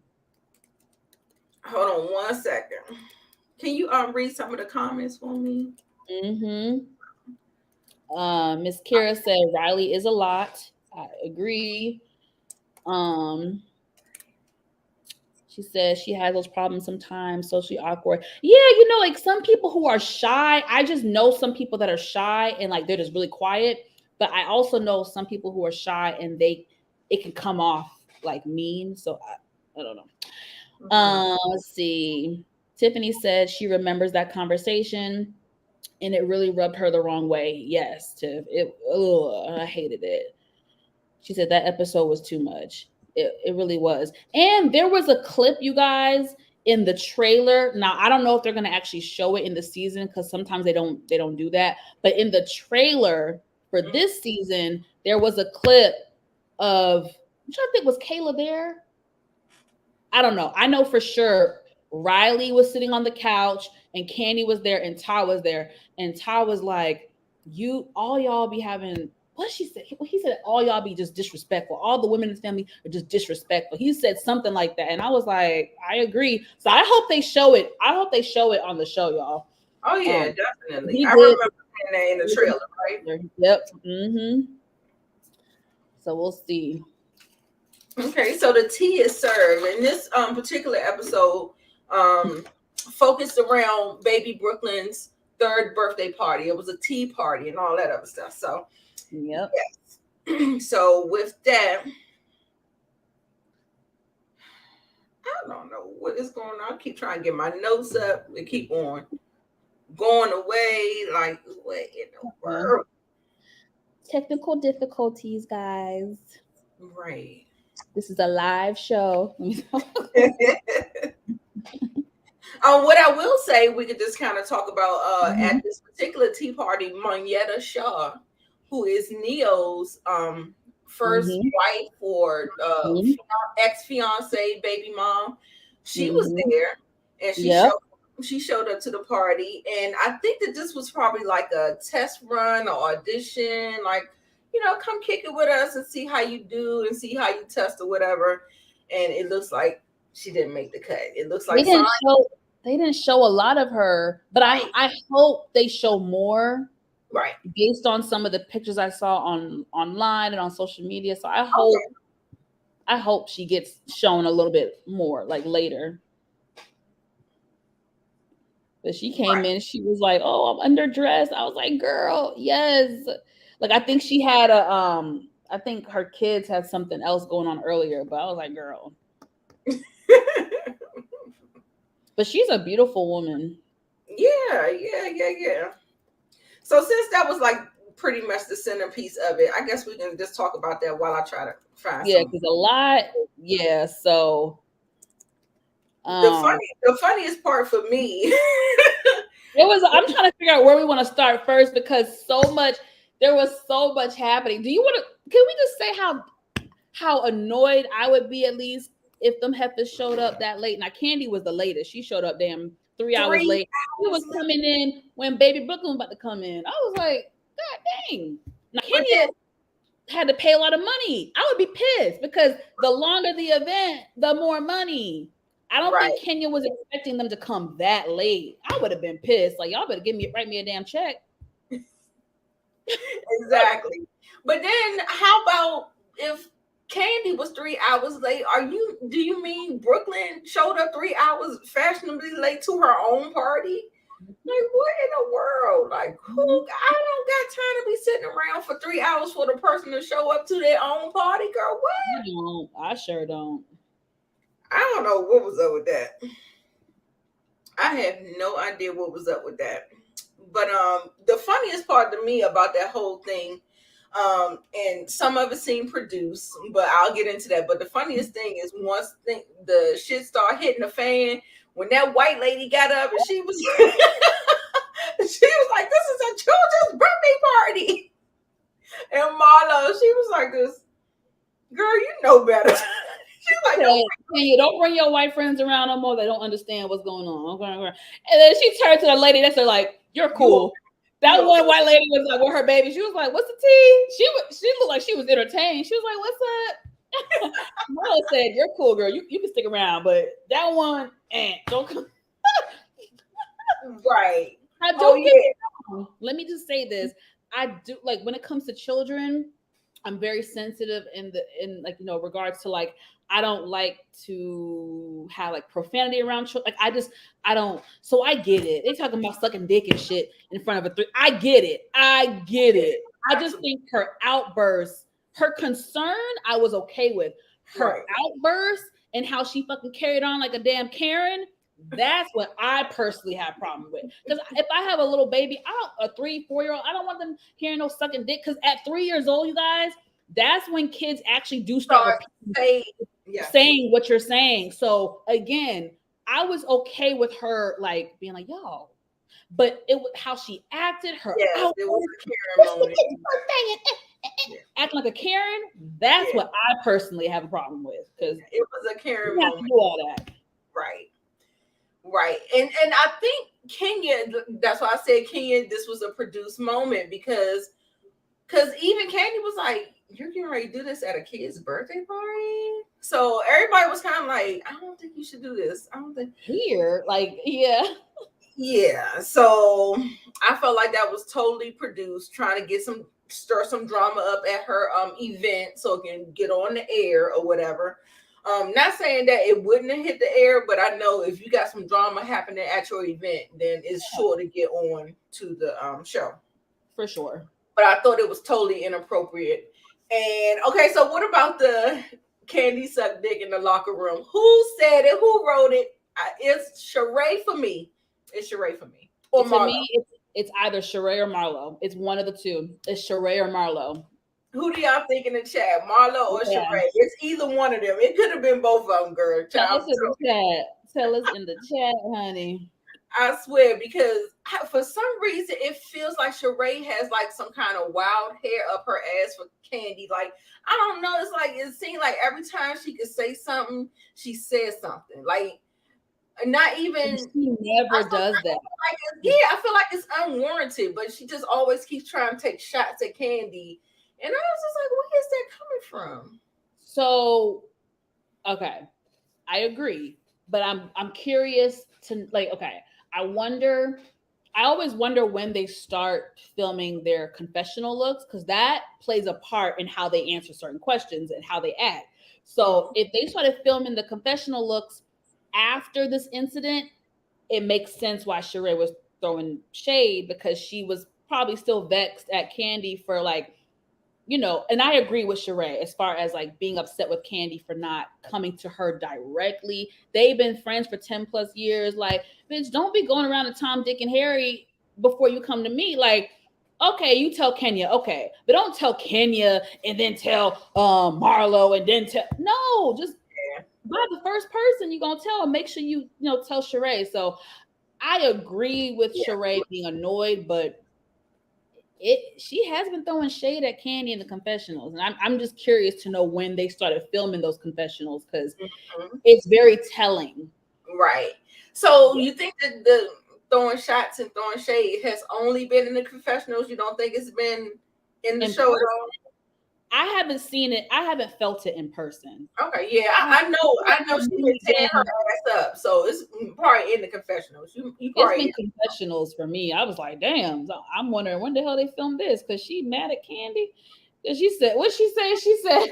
Hold on 1 second. Can you read some of the comments for me? Mm-hmm. Miss Kira said Riley is a lot. I agree. She says she has those problems sometimes, socially awkward. Yeah, like some people who are shy. I just know some people that are shy and like they're just really quiet. But I also know some people who are shy and it can come off like mean. So I don't know. Mm-hmm. Let's see. Tiffany said she remembers that conversation and it really rubbed her the wrong way. Yes, Tiff. I hated it. She said that episode was too much. It really was. And there was a clip, you guys, in the trailer. Now, I don't know if they're going to actually show it in the season because sometimes they don't do that. But in the trailer for this season, there was a clip of, I'm trying to think, was Kayla there? I don't know. I know for sure Riley was sitting on the couch and Candy was there and Ty was there. And Ty was like, all y'all be having, what she said? He said, all y'all be just disrespectful. All the women in the family are just disrespectful. He said something like that. And I was like, I agree. So I hope they show it. I hope they show it on the show, y'all. Oh, yeah, definitely. I remember seeing that in the trailer, right? Yep. Mm-hmm. So we'll see. Okay, so the tea is served. And this particular episode focused around baby Brooklyn's 3rd birthday party. It was a tea party and all that other stuff. So, yep. Yes. So with that, I don't know what is going on. I keep trying to get my notes up and keep on going away. Like, what in the world? Technical difficulties, guys. Right. This is a live show. What I will say, we could just kind of talk about at this particular tea party, Monietta Shaw, who is Neo's first wife or ex-fiance, baby mom. She was there, and she showed up to the party, and I think that this was probably like a test run or audition, like, come kick it with us and see how you do and see how you test or whatever. And it looks like she didn't make the cut. It looks like they didn't show a lot of her, but I hope they show more. Right. Based on some of the pictures I saw online and on social media. So I hope she gets shown a little bit more like later. But she came in, she was like, "Oh, I'm underdressed." I was like, "Girl, yes." Like I think she had I think her kids had something else going on earlier, but I was like, "Girl." But she's a beautiful woman. Yeah. So since that was like pretty much the centerpiece of it, I guess we can just talk about that while I try to find. Yeah, because a lot. Yeah, so the funniest part for me I'm trying to figure out where we want to start first because there was so much happening. Can we just say how annoyed I would be at least if them heifers showed up that late? Now Candy was the latest. She showed up damn 3 hours late. She was coming in when baby Brooklyn was about to come in. I was like, God dang. Now Kenya had to pay a lot of money. I would be pissed because the longer the event, the more money. I don't think Kenya was expecting them to come that late. I would have been pissed. Like, y'all better write me a damn check. Exactly. But then how about if Candy was 3 hours late? Do you mean Brooklyn showed up 3 hours fashionably late to her own party? Like, what in the world? Like, I don't got time to be sitting around for 3 hours for the person to show up to their own party, girl. What? I sure don't. I don't know what was up with that. I have no idea what was up with that. But the funniest part to me about that whole thing, and some of it seemed produced, but I'll get into that. But the funniest thing is once the shit started hitting the fan, when that white lady got up and she was she was like, "This is a children's birthday party," and Marlo, she was like, "This girl, you know better." She's like, don't bring your white friends around no more. They don't understand what's going on. And then she turned to the lady that's like, "You're cool." That one white lady was like with her baby. She was like, "What's the tea?" She looked like she was entertained. She was like, "What's up?" Marlo said, "You're cool, girl. You can stick around, but that one, don't come." Right. Don't get me wrong. Let me just say this. I do like when it comes to children, I'm very sensitive in regards to like I don't like to have like profanity around children. Like I don't. So I get it. They talking about sucking dick and shit in front of a 3. I get it. I just think her outburst, her concern, I was okay with. Her outburst and how she fucking carried on like a damn Karen. That's what I personally have a problem with. Because if I have a little baby, a 3-4-year-old, I don't want them hearing no sucking dick. Because at 3 years old, you guys, that's when kids actually do start saying what you're saying. So again, I was okay with her like being like, "Yo," but it was how she acted. Her it was a Karen moment. Acting like a Karen. That's what I personally have a problem with. Because it was a Karen moment. To do all that. Right. And I think Kenya, that's why I said Kenya, this was a produced moment because even Candy was like, "You're getting ready to do this at a kid's birthday party?" So everybody was kind of like, "I don't think you should do this. I don't think here." Like, yeah. So I felt like that was totally produced, trying to stir some drama up at her event so it can get on the air or whatever. Not saying that it wouldn't have hit the air, but I know if you got some drama happening at your event, then it's sure to get on to the show. For sure. But I thought it was totally inappropriate. And okay, so what about the Candy suck dick in the locker room? Who said it? Who wrote it? It's Sheree for me. It's Sheree for me. Or Marlo. To me, it's either Sheree or Marlo. It's one of the two. It's Sheree or Marlo. Who do y'all think in the chat? Marlo or Sheree? It's either one of them. It could have been both of them, girl. Tell us in the chat. Tell us in the chat, honey. I swear, because for some reason it feels like Sheree has like some kind of wild hair up her ass for Candy. Like, I don't know. It's like it seems like every time she could say something, she says something. Like, not even she never does that. I feel like it's unwarranted, but she just always keeps trying to take shots at Candy. And I was just like, where is that coming from? So, okay, I agree, but I'm curious to like. Okay, I always wonder when they start filming their confessional looks because that plays a part in how they answer certain questions and how they act. So if they started filming the confessional looks after this incident, it makes sense why Sheree was throwing shade because she was probably still vexed at Candy for like. And I agree with Sheree as far as like being upset with Candy for not coming to her directly. They've been friends for 10 plus years. Like, bitch, don't be going around to Tom, Dick, and Harry before you come to me. Like, okay, you tell Kenya, okay, but don't tell Kenya and then tell Marlo and then just by the first person you're gonna tell. Make sure you tell Sheree. So I agree with Sheree being annoyed, but she has been throwing shade at Candy in the confessionals, and I'm just curious to know when they started filming those confessionals, because it's very telling. Right. So you think that the throwing shots and throwing shade has only been in the confessionals? You don't think it's been in the show at all? I haven't seen it. I haven't felt it in person. Okay, yeah, I know she's been tearing her ass up, so it's probably in the confessionals. It's been confessionals for me. I was like, damn. I'm wondering when the hell they filmed this, because she mad at Candy. Because she said, what she said? She said,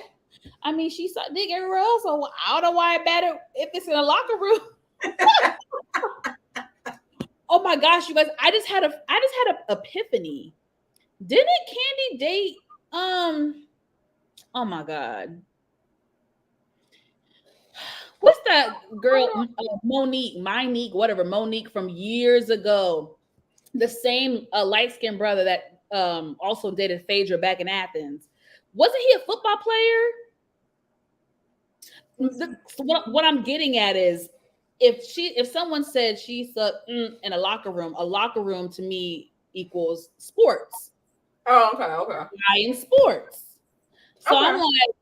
I mean, she sucked dick everywhere else, so I don't know why it matters if it's in a locker room. Oh my gosh, you guys! I just had an epiphany. Didn't Candy date? Oh my god, what's that girl? Monique, whatever. Monique from years ago. The same light skinned brother that also dated Phaedra back in Athens. Wasn't he a football player? What I'm getting at is, if someone said she sucked in a locker room to me equals sports. Oh, okay. In sports. So I'm like,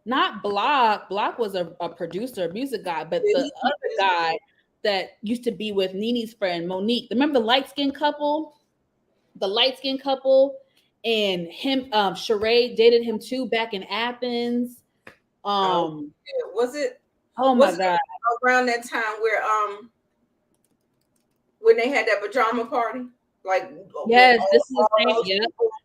not Block. Block was a producer, a music guy, but the other guy that used to be with Nene's friend Monique. Remember the light skinned couple? The light skinned couple, and him, Sheree dated him too back in Athens. Was it? Oh my god! Around that time where when they had that pajama party, like yes, this is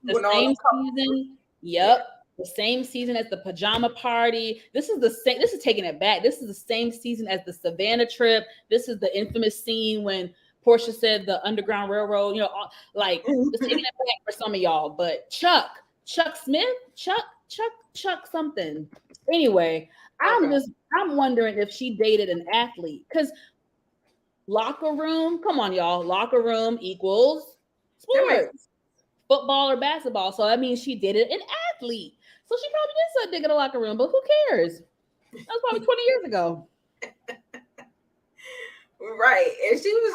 the same season. Yep. The same season as the pajama party. This is taking it back. This is the same season as the Savannah trip. This is the infamous scene when Portia said the Underground Railroad, like it's taking it back for some of y'all. But Chuck something. Anyway, I'm wondering if she dated an athlete, because locker room, come on, y'all. Locker room equals sports, football or basketball. So that means she dated an athlete. So she probably did suck dick in the locker room, but who cares? That was probably 20 years ago. Right. And she was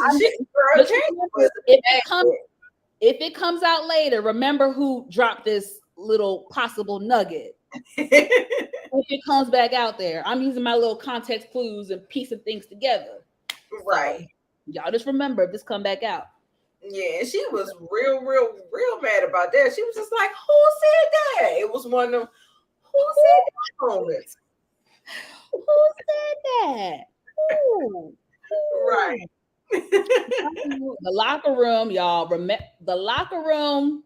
if it comes out later, remember who dropped this little possible nugget. If it comes back out there, I'm using my little context clues and piecing things together. Right. So, y'all just remember if this come back out. Yeah, and she was real mad about that. She was just like, who said that? It was one of them, who said that moments? Who said that? Who? Right. The locker room, y'all. The locker room,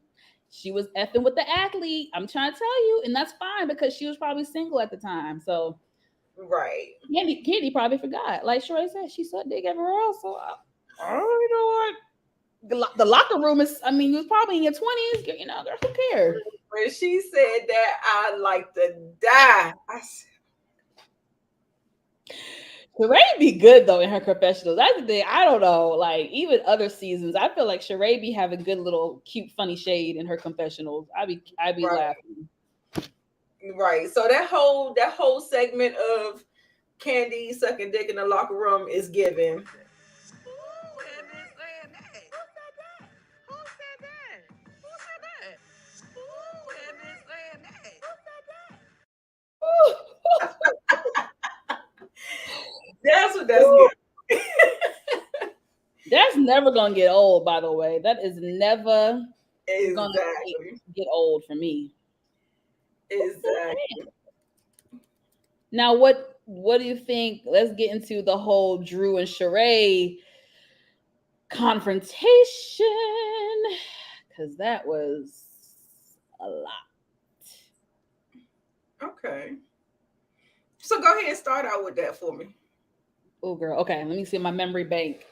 she was effing with the athlete. I'm trying to tell you, and that's fine because she was probably single at the time. So, right. Candy probably forgot. Like Sheree said, she sucked dick everywhere else. So, you know what? The locker room is, I mean, you was probably in your 20s, girl, who cares? When she said that, I like to die. Sheree be good though in her confessionals. That's the thing. I don't know. Like even other seasons, I feel like Sheree be having good little cute, funny shade in her confessionals. I be laughing. Right. So that whole segment of Candy sucking dick in the locker room is given. That's what that's good. That's never gonna get old, by the way. That is never gonna get old for me. Exactly. Now, what do you think? Let's get into the whole Drew and Sheree confrontation, because that was a lot. Okay. So go ahead and start out with that for me. Oh, girl. Okay, let me see my memory bank.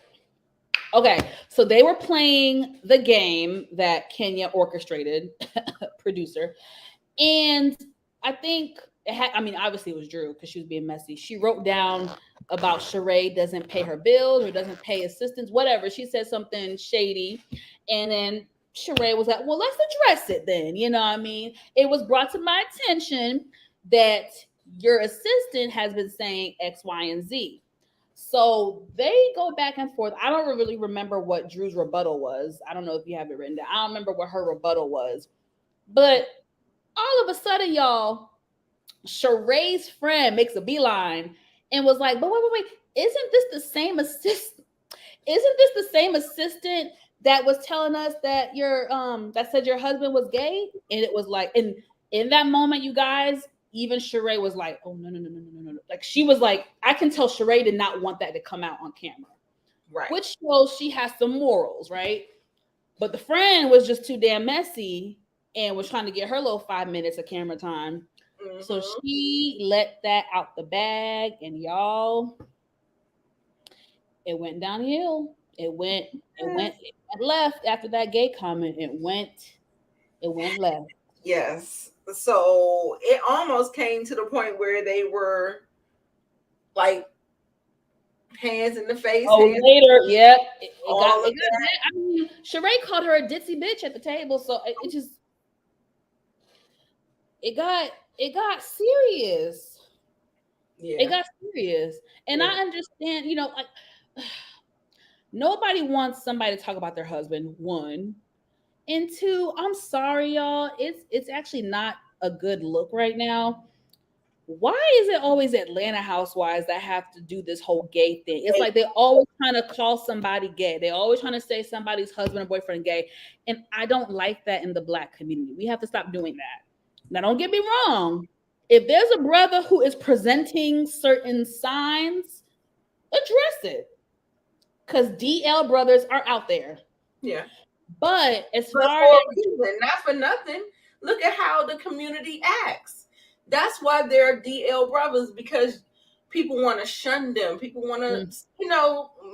Okay, so they were playing the game that Kenya orchestrated, producer, and I think obviously it was Drew because she was being messy. She wrote down about Sheree doesn't pay her bills or doesn't pay assistants, whatever. She said something shady, and then Sheree was like, well, let's address it then. You know what I mean? It was brought to my attention that your assistant has been saying X, Y, and Z. So they go back and forth. I don't really remember what Drew's rebuttal was. I don't know if you have it written down. I don't remember what her rebuttal was. But all of a sudden, y'all, Sheree's friend makes a beeline and was like, but wait. Isn't this the same assistant? Isn't this the same assistant that was telling us that your that said your husband was gay? And it was like, and in that moment, you guys, even Sheree was like, oh no. Like she was like, I can tell Sheree did not want that to come out on camera. Right. Which shows she has some morals, right? But the friend was just too damn messy and was trying to get her little 5 minutes of camera time. Mm-hmm. So she let that out the bag, and y'all, it went downhill. It went left after that gay comment. It went left. Yes. So it almost came to the point where they were like hands in the face. Oh, later, yep. It got I mean, Sheree called her a ditzy bitch at the table, so it just it got serious. Yeah. It got serious. And I understand, like nobody wants somebody to talk about their husband, one. And two, I'm sorry, y'all. It's actually not a good look right now. Why is it always Atlanta housewives that have to do this whole gay thing? It's like they're always trying to call somebody gay. They're always trying to say somebody's husband or boyfriend gay. And I don't like that in the Black community. We have to stop doing that. Now, don't get me wrong. If there's a brother who is presenting certain signs, address it. Because DL brothers are out there. Yeah. But as far as not for nothing, look at how the community acts. That's why they're DL brothers, because people want to shun them. People want to,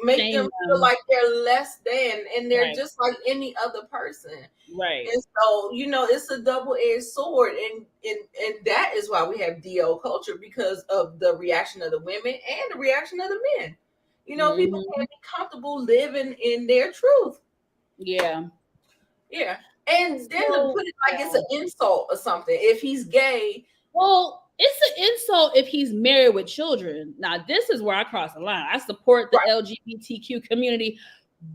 make them feel like they're less than, and they're just like any other person. Right. And so, it's a double-edged sword, and that is why we have DL culture, because of the reaction of the women and the reaction of the men. People can't be comfortable living in their truth. Yeah. Yeah. And then to put it like it's an insult or something. If he's gay. Well, it's an insult if he's married with children. Now, this is where I cross the line. I support the LGBTQ community,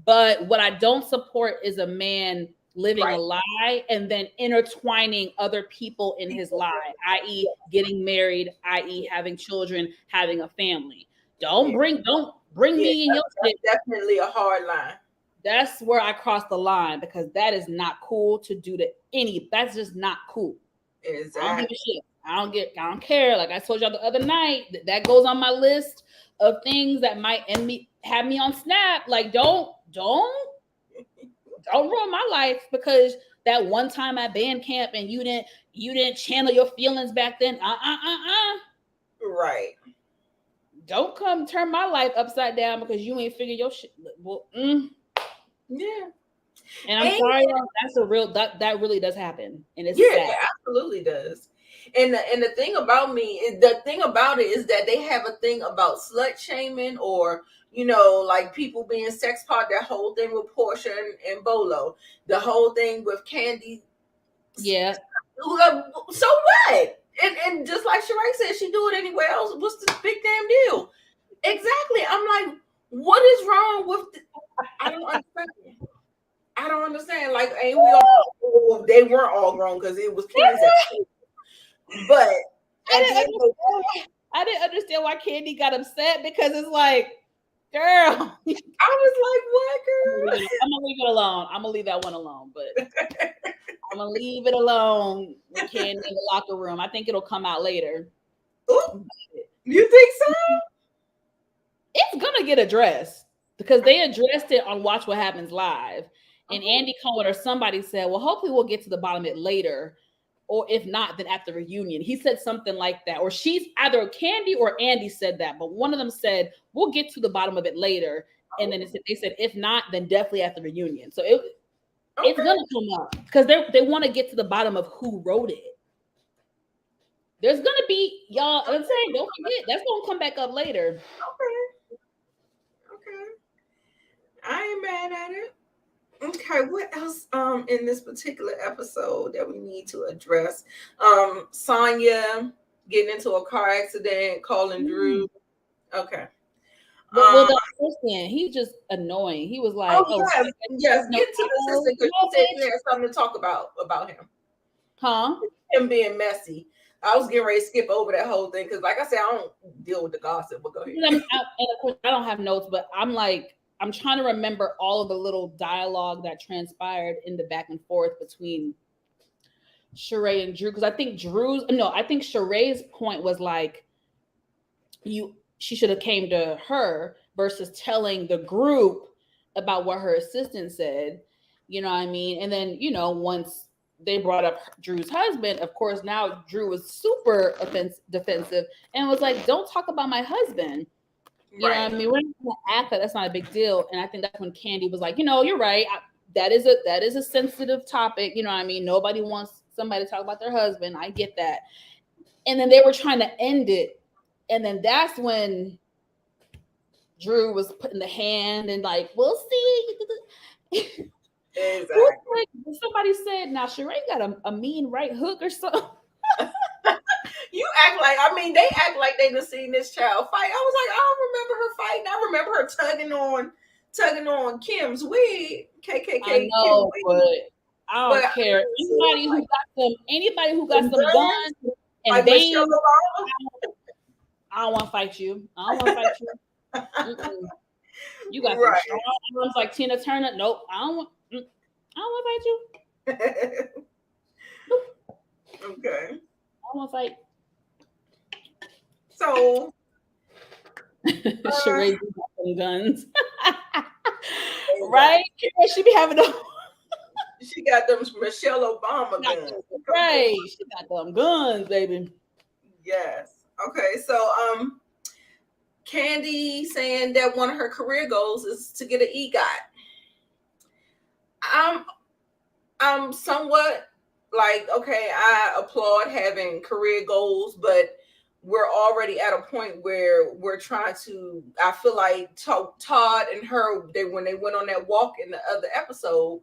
but what I don't support is a man living a lie and then intertwining other people in his lie, i.e. getting married, i.e. having children, having a family. Don't bring me in your shit. Definitely a hard line. That's where I cross the line, because that is not cool to do to any. That's just not cool. Exactly. I don't give a shit. I don't care. Like I told y'all the other night, that goes on my list of things that might have me on Snap. Like don't ruin my life because that one time at band camp and you didn't channel your feelings back then. Right. Don't come turn my life upside down because you ain't figured your shit. Well, Yeah. And I'm sorry, that's a real that really does happen. And it's sad. It absolutely does. And the thing about it is that they have a thing about slut shaming, or like people being sex pot. That whole thing with Portia and Bolo, the whole thing with Candy. Yeah. So what? And just like Sheree said, she do it anywhere else. What's the big damn deal? Exactly. I'm like, what is wrong with? I don't understand. I don't understand. Like, ain't we all? They weren't all grown because it was kids. But I didn't understand why Candy got upset, because it's like, girl. I was like, what, girl? I'm gonna leave it alone. I'm gonna leave that one alone. But I'm gonna leave it alone with Candy in the locker room. I think it'll come out later. Ooh, you think so? It's gonna get addressed, because they addressed it on Watch What Happens Live. And Andy Cohen or somebody said, well, hopefully we'll get to the bottom of it later. Or if not, then at the reunion. He said something like that. Or she's either Candy or Andy said that. But one of them said, we'll get to the bottom of it later. And then they said, if not, then definitely at the reunion. So it's going to come up. Because they want to get to the bottom of who wrote it. There's going to be, y'all, I'm saying, don't forget, that's going to come back up later. Okay. I ain't mad at it. Okay, what else in this particular episode that we need to address? Sonya getting into a car accident, calling Drew. Okay. Well, the assistant, he's just annoying. He was like, yes, no, get to the assistant because no, you said bitch. you had something to talk about him. Huh? Him being messy. I was getting ready to skip over that whole thing because, like I said, I don't deal with the gossip. But go ahead. And of course, I don't have notes, but I'm trying to remember all of the little dialogue that transpired in the back and forth between Sheree and Drew, because I think Sheree's point was like, she should have came to her versus telling the group about what her assistant said. You know what I mean? And then, once they brought up Drew's husband, of course, now Drew was super defensive and was like, don't talk about my husband. You know what I mean? We're not gonna act that that's not a big deal. And I think that's when Candy was like, you're right. That is a sensitive topic. You know what I mean? Nobody wants somebody to talk about their husband. I get that. And then they were trying to end it. And then that's when Drew was putting the hand and like, we'll see. Exactly. Somebody said, now Sheree got a mean right hook or something. You act like, they act like they done seen this child fight. I was like, I don't remember her fighting. I remember her tugging on Kim's wig. KKK. I know, but I don't care. Anybody who got some guns and like veins, I don't want to fight you. I don't want to fight you. You got some strong arms like Tina Turner. Nope, I don't want to fight you. Nope. Okay. I don't want to fight. So, Sheree got some guns, right? She be having them. She got them Michelle Obama guns. Right, she got them guns, baby. Yes. Okay. So, Candy saying that one of her career goals is to get an EGOT. I'm somewhat like, okay, I applaud having career goals, but we're already at a point where we're trying to, I feel like Todd and her, when they went on that walk in the other episode,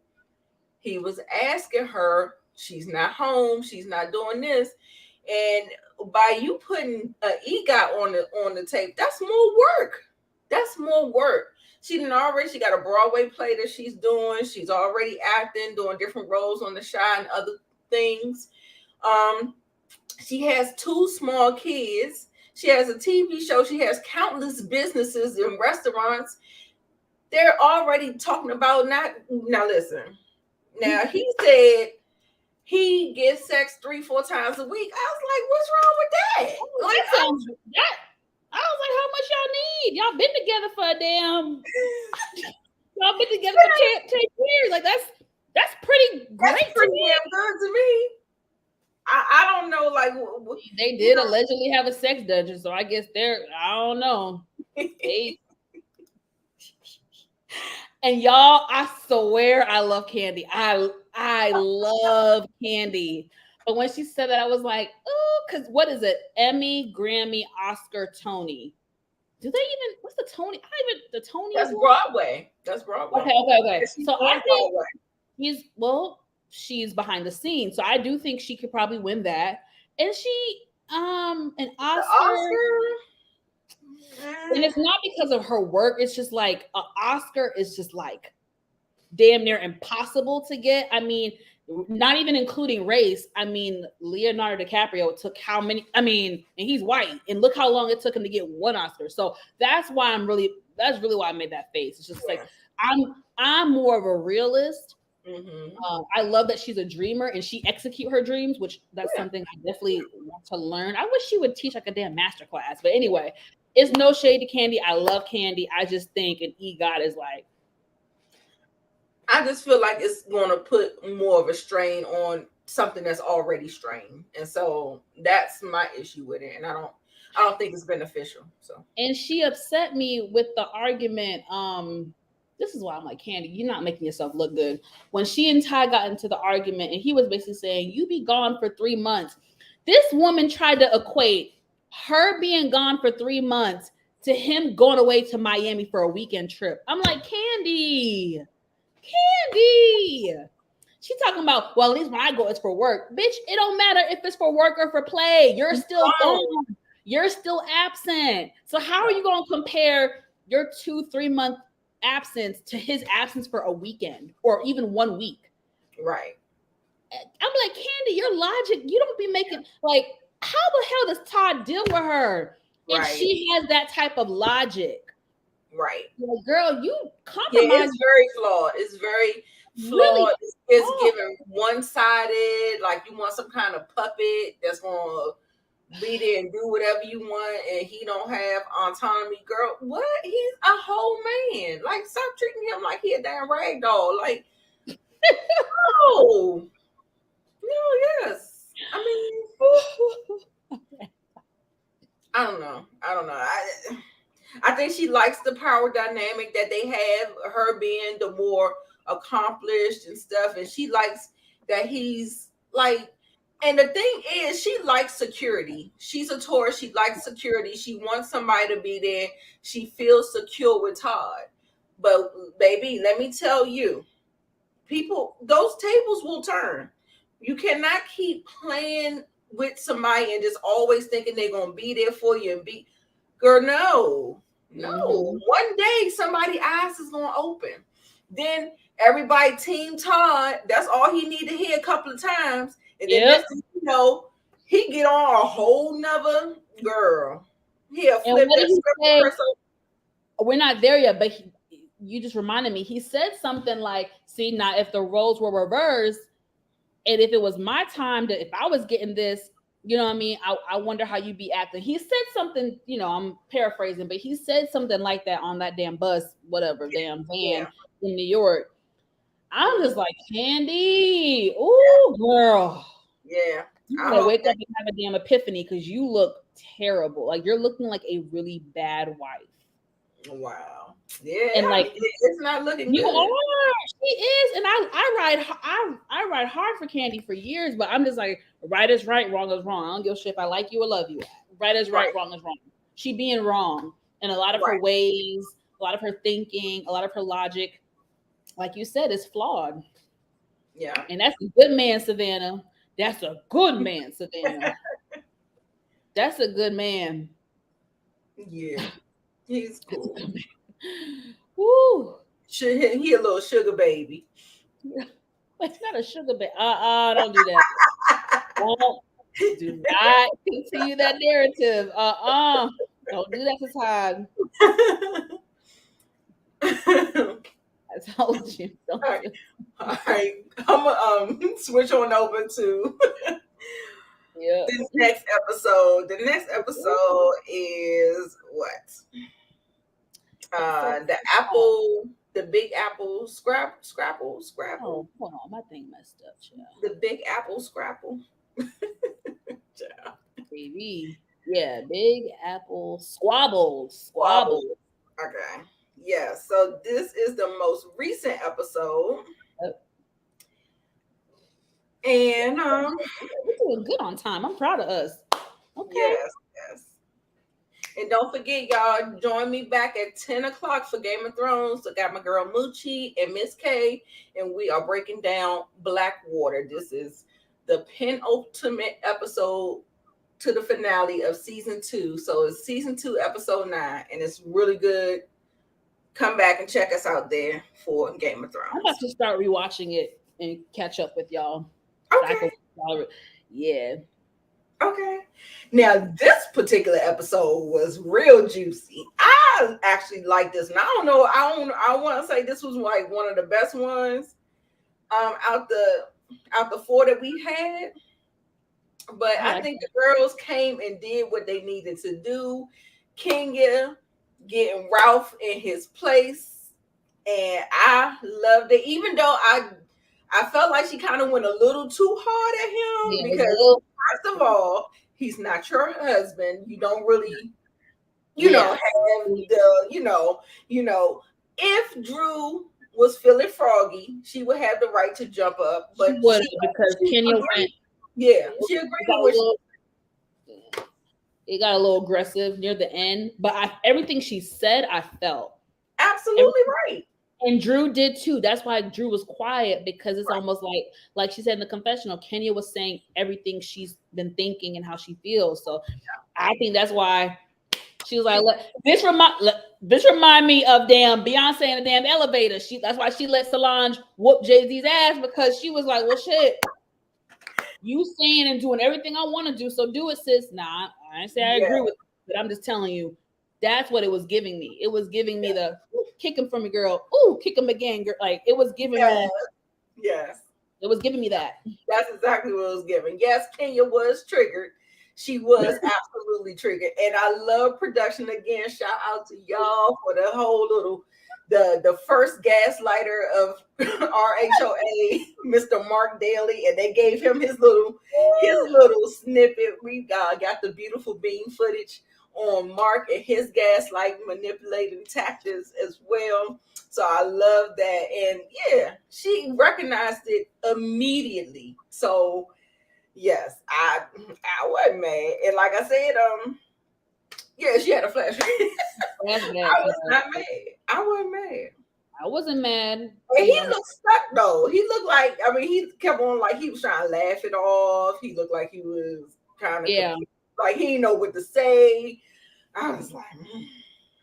he was asking her, she's not home, she's not doing this. And by you putting an EGOT on the tape, that's more work. That's more work. She got a Broadway play that she's doing. She's already acting, doing different roles on The Chi and other things. She has 2 small kids. She has a TV show. She has countless businesses and restaurants. They're already talking about now listen. Now he said he gets sex 3-4 times a week. I was like, what's wrong with that? I was like, how much y'all need? Y'all been together for a damn. Y'all been together for 10 years. Like that's pretty great. That's pretty damn good to me. I don't know, like they did allegedly have a sex dungeon, so I guess I don't know. And y'all, I swear I love Candy. I love Candy. But when she said that, I was like, oh, because what is it? Emmy, Grammy, Oscar, Tony. Do they even, what's the Tony? The Tony. That's Broadway. That's Broadway. Okay. So I think she's behind the scenes. So I do think she could probably win that. And she, an Oscar. And it's not because of her work. It's just like an Oscar is just like damn near impossible to get. I mean, not even including race. I mean, Leonardo DiCaprio took how many? I mean, and he's white, and look how long it took him to get 1 Oscar. So that's really why I made that face. It's just like I'm more of a realist. Mm-hmm. I love that she's a dreamer and she execute her dreams, which that's something I definitely want to learn. I wish she would teach like a damn master class. But anyway, it's no shade to Candy. I love Candy. I just think an EGOT is like, I just feel like it's going to put more of a strain on something that's already strained, and so that's my issue with it. And I don't think it's beneficial. So, and she upset me with the argument. This is why I'm like, Candy, you're not making yourself look good. When she and Ty got into the argument, and he was basically saying, "You be gone for 3 months." This woman tried to equate her being gone for 3 months to him going away to Miami for a weekend trip. I'm like, Candy. She's talking about, well, at least when I go, it's for work. Bitch, it don't matter if it's for work or for play. You're still gone. You're still absent. So how are you going to compare your 2-3 month absence to his absence for a weekend or even 1 week. Right. I'm like, Candy, your logic, you don't be making like, how the hell does Todd deal with her? And Right. she has that type of logic. Right. Like, girl, you Yeah, compromise. it's very flawed. It's very flawed. Really It's flawed. given one-sided, like you want some kind of puppet that's gonna be there and do whatever you want, and he don't have autonomy. Girl, what? He's a whole man. Like, stop treating him like he a damn rag doll. Like, no. Yes. I mean, I don't know. I think she likes the power dynamic that they have, her being the more accomplished and stuff. And she likes that he's like, and the thing is, she likes security. She's a Taurus. She likes security. She wants somebody to be there. She feels secure with Todd. But baby, let me tell you, people, those tables will turn. You cannot keep playing with somebody and just always thinking they're going to be there for you and be, girl, no. No, one day somebody's eyes is gonna open. Then everybody team Todd. That's all he need to hear a couple of times, and then next thing you know, he get on a whole nother girl. He'll flip that script. We're not there yet, but you just reminded me. He said something like, "See, now if the roles were reversed, and if it was my time if I was getting this." You know what I mean? I wonder how you'd be acting. He said something, you know, I'm paraphrasing, but he said something like that on that damn bus, whatever, damn van in New York. I'm just like, Candy, ooh, girl. Yeah. You gotta wake up and have a damn epiphany because you look terrible. Like, you're looking like a really bad wife. Wow. Yeah. And like, it's not looking good. You are. She is. And I ride hard for Candy for years, but I'm just like, right is right, wrong is wrong. I don't give a shit if I like you or love you. Right is right, wrong is wrong. She being wrong in a lot of her ways, a lot of her thinking, a lot of her logic, like you said, is flawed. Yeah. And that's a good man, Savannah. That's a good man, Savannah. That's a good man. Yeah. He's cool. Woo. He a little sugar baby. It's not a sugar baby. Don't do that. Do not continue that narrative. Don't do that to Todd. I told you. All right. I'm gonna switch on over to the next episode. The next episode is what? The Big Apple Scrapple. Oh, hold on, my thing messed up, child. The Big Apple Scrapple. Baby. Yeah, Big Apple Squabbles. Okay. Yeah, so this is the most recent episode. And we're doing good on time. I'm proud of us. Okay. Yes. And don't forget, y'all, join me back at 10 o'clock for Game of Thrones. I got my girl Moochie and Miss K, and we are breaking down Blackwater. This is the penultimate episode to the finale of season 2. So it's season 2, episode 9, and it's really good. Come back and check us out there for Game of Thrones. I'm about to start rewatching it and catch up with y'all. Okay. Yeah. Okay. Now, this particular episode was real juicy. I actually like this. And I don't know. I want to say this was like one of the best ones out the 4 that we had. But I think the girls came and did what they needed to do. Kenya getting Ralph in his place. And I loved it. Even though I felt like she kind of went a little too hard at him because first of all, he's not your husband. You don't really, have the, if Drew was feeling froggy, she would have the right to jump up. But because Kenya went. Yeah, she agreed with it got a little aggressive near the end, but everything she said, I felt. Absolutely right. And Drew did too. That's why Drew was quiet, because it's almost like she said in the confessional, Kenya was saying everything she's been thinking and how she feels. So I think that's why She was like, this remind me of damn Beyonce in the damn elevator. That's why she let Solange whoop Jay-Z's ass, because she was like, well, shit, you saying and doing everything I want to do, so do it, sis. Nah, I ain't say I agree with it, but I'm just telling you, that's what it was giving me. It was giving me the kick him from me, girl. Ooh, kick him again, girl. Like, it was giving me. Yes. It was giving me that. That's exactly what it was giving. Yes, Kenya was triggered. She was absolutely triggered. And I love production again. Shout out to y'all for the whole little the first gaslighter of RHOA, Mr. Mark Daly, and they gave him his little snippet. We got the beautiful beam footage on Mark and his gaslight manipulating tactics as well. So I love that. And yeah, she recognized it immediately. So yes, I wasn't mad. And like I said, yeah, she had a flashback. I was not mad. I wasn't mad. I wasn't mad. And he looked stuck though. He looked like, I mean, he kept on like he was trying to laugh it off. He looked like he was kind of like he didn't know what to say. I was like,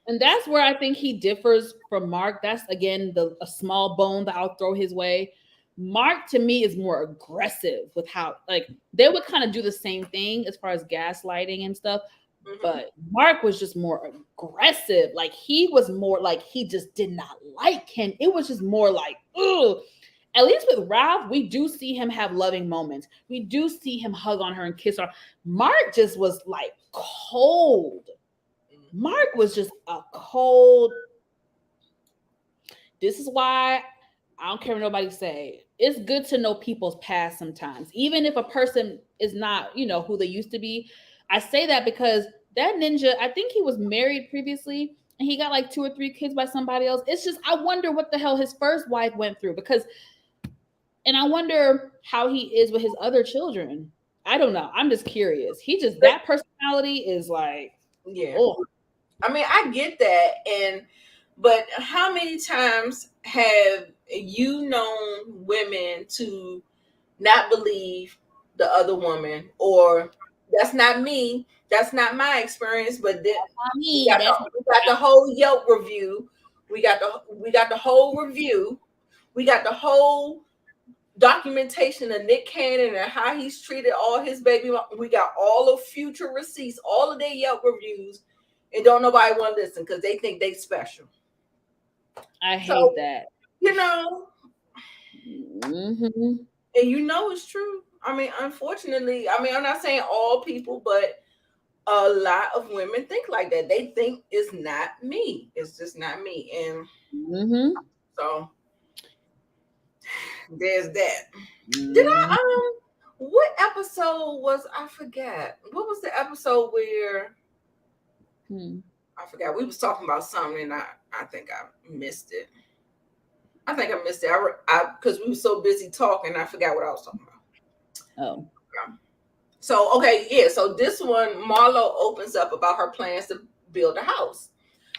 And that's where I think he differs from Mark. That's again a small bone that I'll throw his way. Mark to me is more aggressive with how, like, they would kind of do the same thing as far as gaslighting and stuff. But Mark was just more aggressive. Like, he was more like he just did not like him. It was just more like, ugh. At least with Ralph, we do see him have loving moments. We do see him hug on her and kiss her. Mark just was like cold. Mark was just a cold. This is why I don't care what nobody say. It's good to know people's past sometimes, even if a person is not, you know, who they used to be. I say that because that ninja, I think he was married previously and he got like 2 or 3 kids by somebody else. It's just, I wonder what the hell his first wife went through, because, and I wonder how he is with his other children. I don't know. I'm just curious. He just, that personality is like, yeah. Oh. I mean, I get that. But how many times have you known women to not believe the other woman, or that's not me, that's not my experience, but we got the whole Yelp review, we got the whole review, we got the whole documentation of Nick Cannon and how he's treated all his baby. We got all of future receipts, all of their Yelp reviews, and don't nobody want to listen because they think they special. I hate that. You know, and you know it's true. I mean, unfortunately, I mean, I'm not saying all people, but a lot of women think like that. They think it's not me. It's just not me. And so there's that. Did I what episode was, I forgot. What was the episode where I forgot, we was talking about something and I think I missed it. I think I missed it. I because we were so busy talking, I forgot what I was talking about. Oh. Yeah. So okay, yeah. So this one, Marlo opens up about her plans to build a house.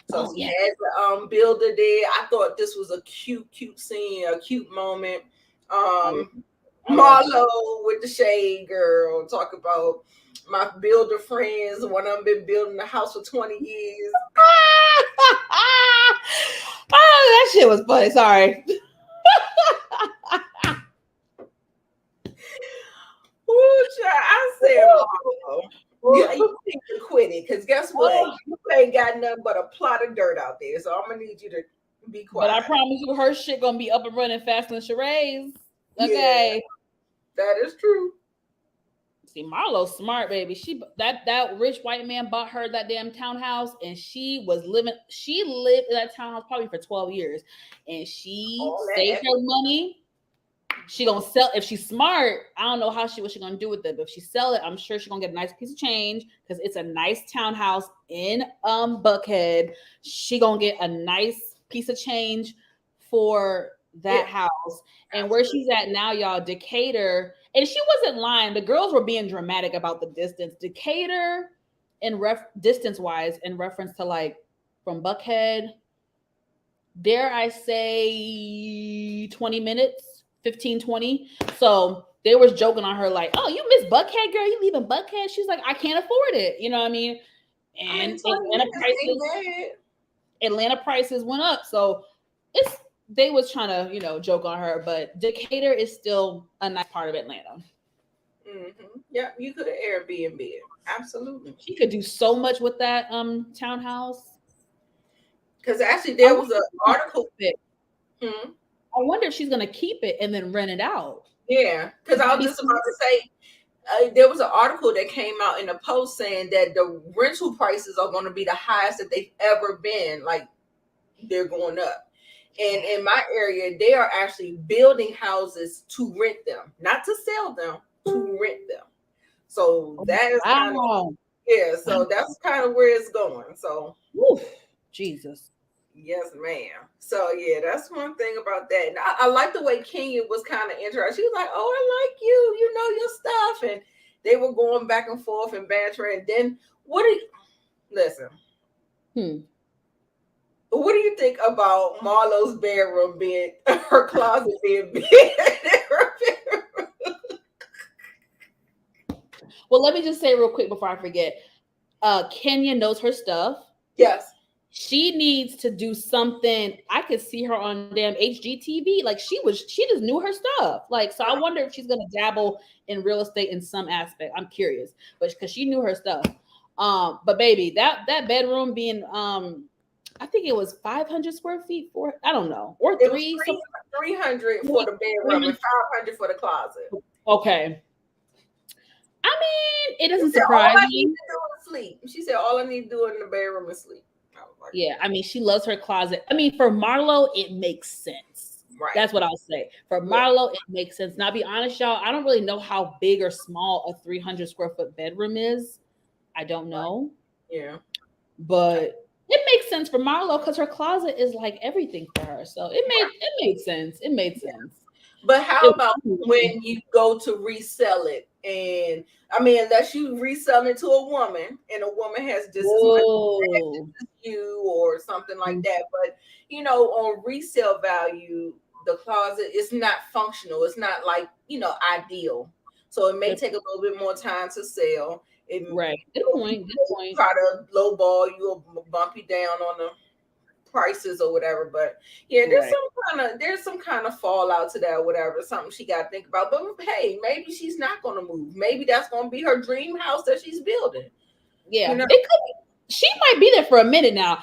So she has the builder there. I thought this was a cute scene, a cute moment. Marlo with the shade girl talk about my builder friends. One of them been building the house for 20 years. Oh, that shit was funny. Sorry. Ooh, I said, you need to quit it, because guess what? You ain't got nothing but a plot of dirt out there. So I'm gonna need you to be quiet. But I promise you, her shit gonna be up and running faster than Sheree's. Okay, that is true. See, Marlo's smart, baby. That rich white man bought her that damn townhouse, and she lived in that townhouse probably for 12 years, and she saved her money. She gonna sell, if she's smart. I don't know what she gonna do with it, but if she sell it, I'm sure she's gonna get a nice piece of change, because it's a nice townhouse in Buckhead. She gonna get a nice piece of change for that house. And where she's at now, y'all, Decatur, and she wasn't lying. The girls were being dramatic about the distance. Decatur, in distance wise, in reference to like from Buckhead, dare I say 20 minutes, 15, 20. So they was joking on her like, oh, you miss Buckhead, girl? You leaving Buckhead? She's like, I can't afford it. You know what I mean? And $20 Atlanta prices went up. So they was trying to, joke on her, but Decatur is still a nice part of Atlanta. Mm-hmm. Yeah, you could have Airbnb it. Absolutely. She could do so much with that townhouse. Because actually there was an article. I wonder if she's gonna keep it and then rent it out. Yeah, because I was just about to say there was an article that came out in the Post saying that the rental prices are going to be the highest that they've ever been. Like they're going up. And in my area, they are actually building houses to rent them, not to sell them, to rent them. So that is kind of, so that's kind of where it's going. So, Jesus. Yes, ma'am. So yeah, that's one thing about that. And I like the way Kenya was kind of interested. She was like, "Oh, I like you. You know your stuff," and they were going back and forth and bantering. And then, listen? What do you think about Marlo's bedroom being her closet being big? Well, let me just say real quick before I forget. Kenya knows her stuff. Yes. She needs to do something. I could see her on damn HGTV. Like she just knew her stuff. Like, so I wonder if she's gonna dabble in real estate in some aspect. I'm curious, but because she knew her stuff. But baby, that bedroom being I think it was 500 square feet for, I don't know, or 300 for the bedroom and 500 for the closet. Okay. I mean, it doesn't surprise me. Need to do is sleep. She said, all I need to do in the bedroom is sleep. Yeah, I mean, she loves her closet. I mean, for Marlo, it makes sense. Right. That's what I'll say. For Marlo, it makes sense. Now, be honest, y'all, I don't really know how big or small a 300 square foot bedroom is. I don't know. Yeah. But it makes sense for Marlo because her closet is like everything for her. So it made sense. It made sense. But how about when you go to resell it? And I mean, unless you resell it to a woman and a woman has just as much as you or something like that. But, on resale value, the closet is not functional. It's not like, ideal. So it may take a little bit more time to sell. Right. Good point. Try to lowball you or bump you down on the prices or whatever, but yeah, there's some kind of fallout to that or whatever, something she got to think about. But hey, maybe she's not going to move. Maybe that's going to be her dream house that she's building. Yeah, she might be there for a minute now.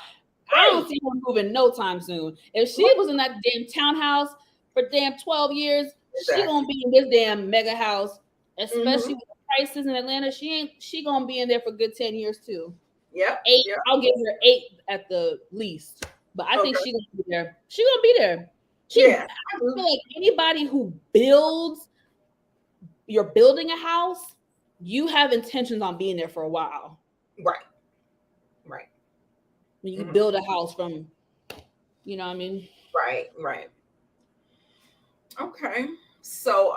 Right. I don't see her moving no time soon. If she was in that damn townhouse for damn 12 years, she gonna be in this damn mega house, especially with the prices in Atlanta. She gonna be in there for a good 10 years too. Yeah, 8. Yep. I'll give her 8 at the least. But I think she's gonna be there. She's gonna be there. I feel like anybody who you're building a house, you have intentions on being there for a while. Right. When you build a house from, you know what I mean? Right. Okay. So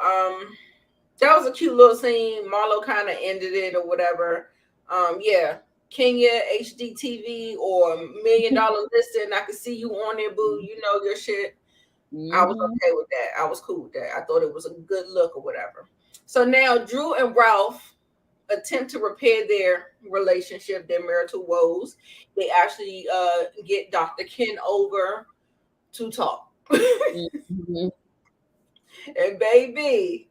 that was a cute little scene. Marlo kind of ended it or whatever. Yeah. Kenya HDTV or $1 million listing. I could see you on there, boo. You know your shit. I was okay with that. I was cool with that. I thought it was a good look or whatever. So now Drew and Ralph attempt to repair their relationship, their marital woes. They actually get Dr. Ken over to talk. And baby,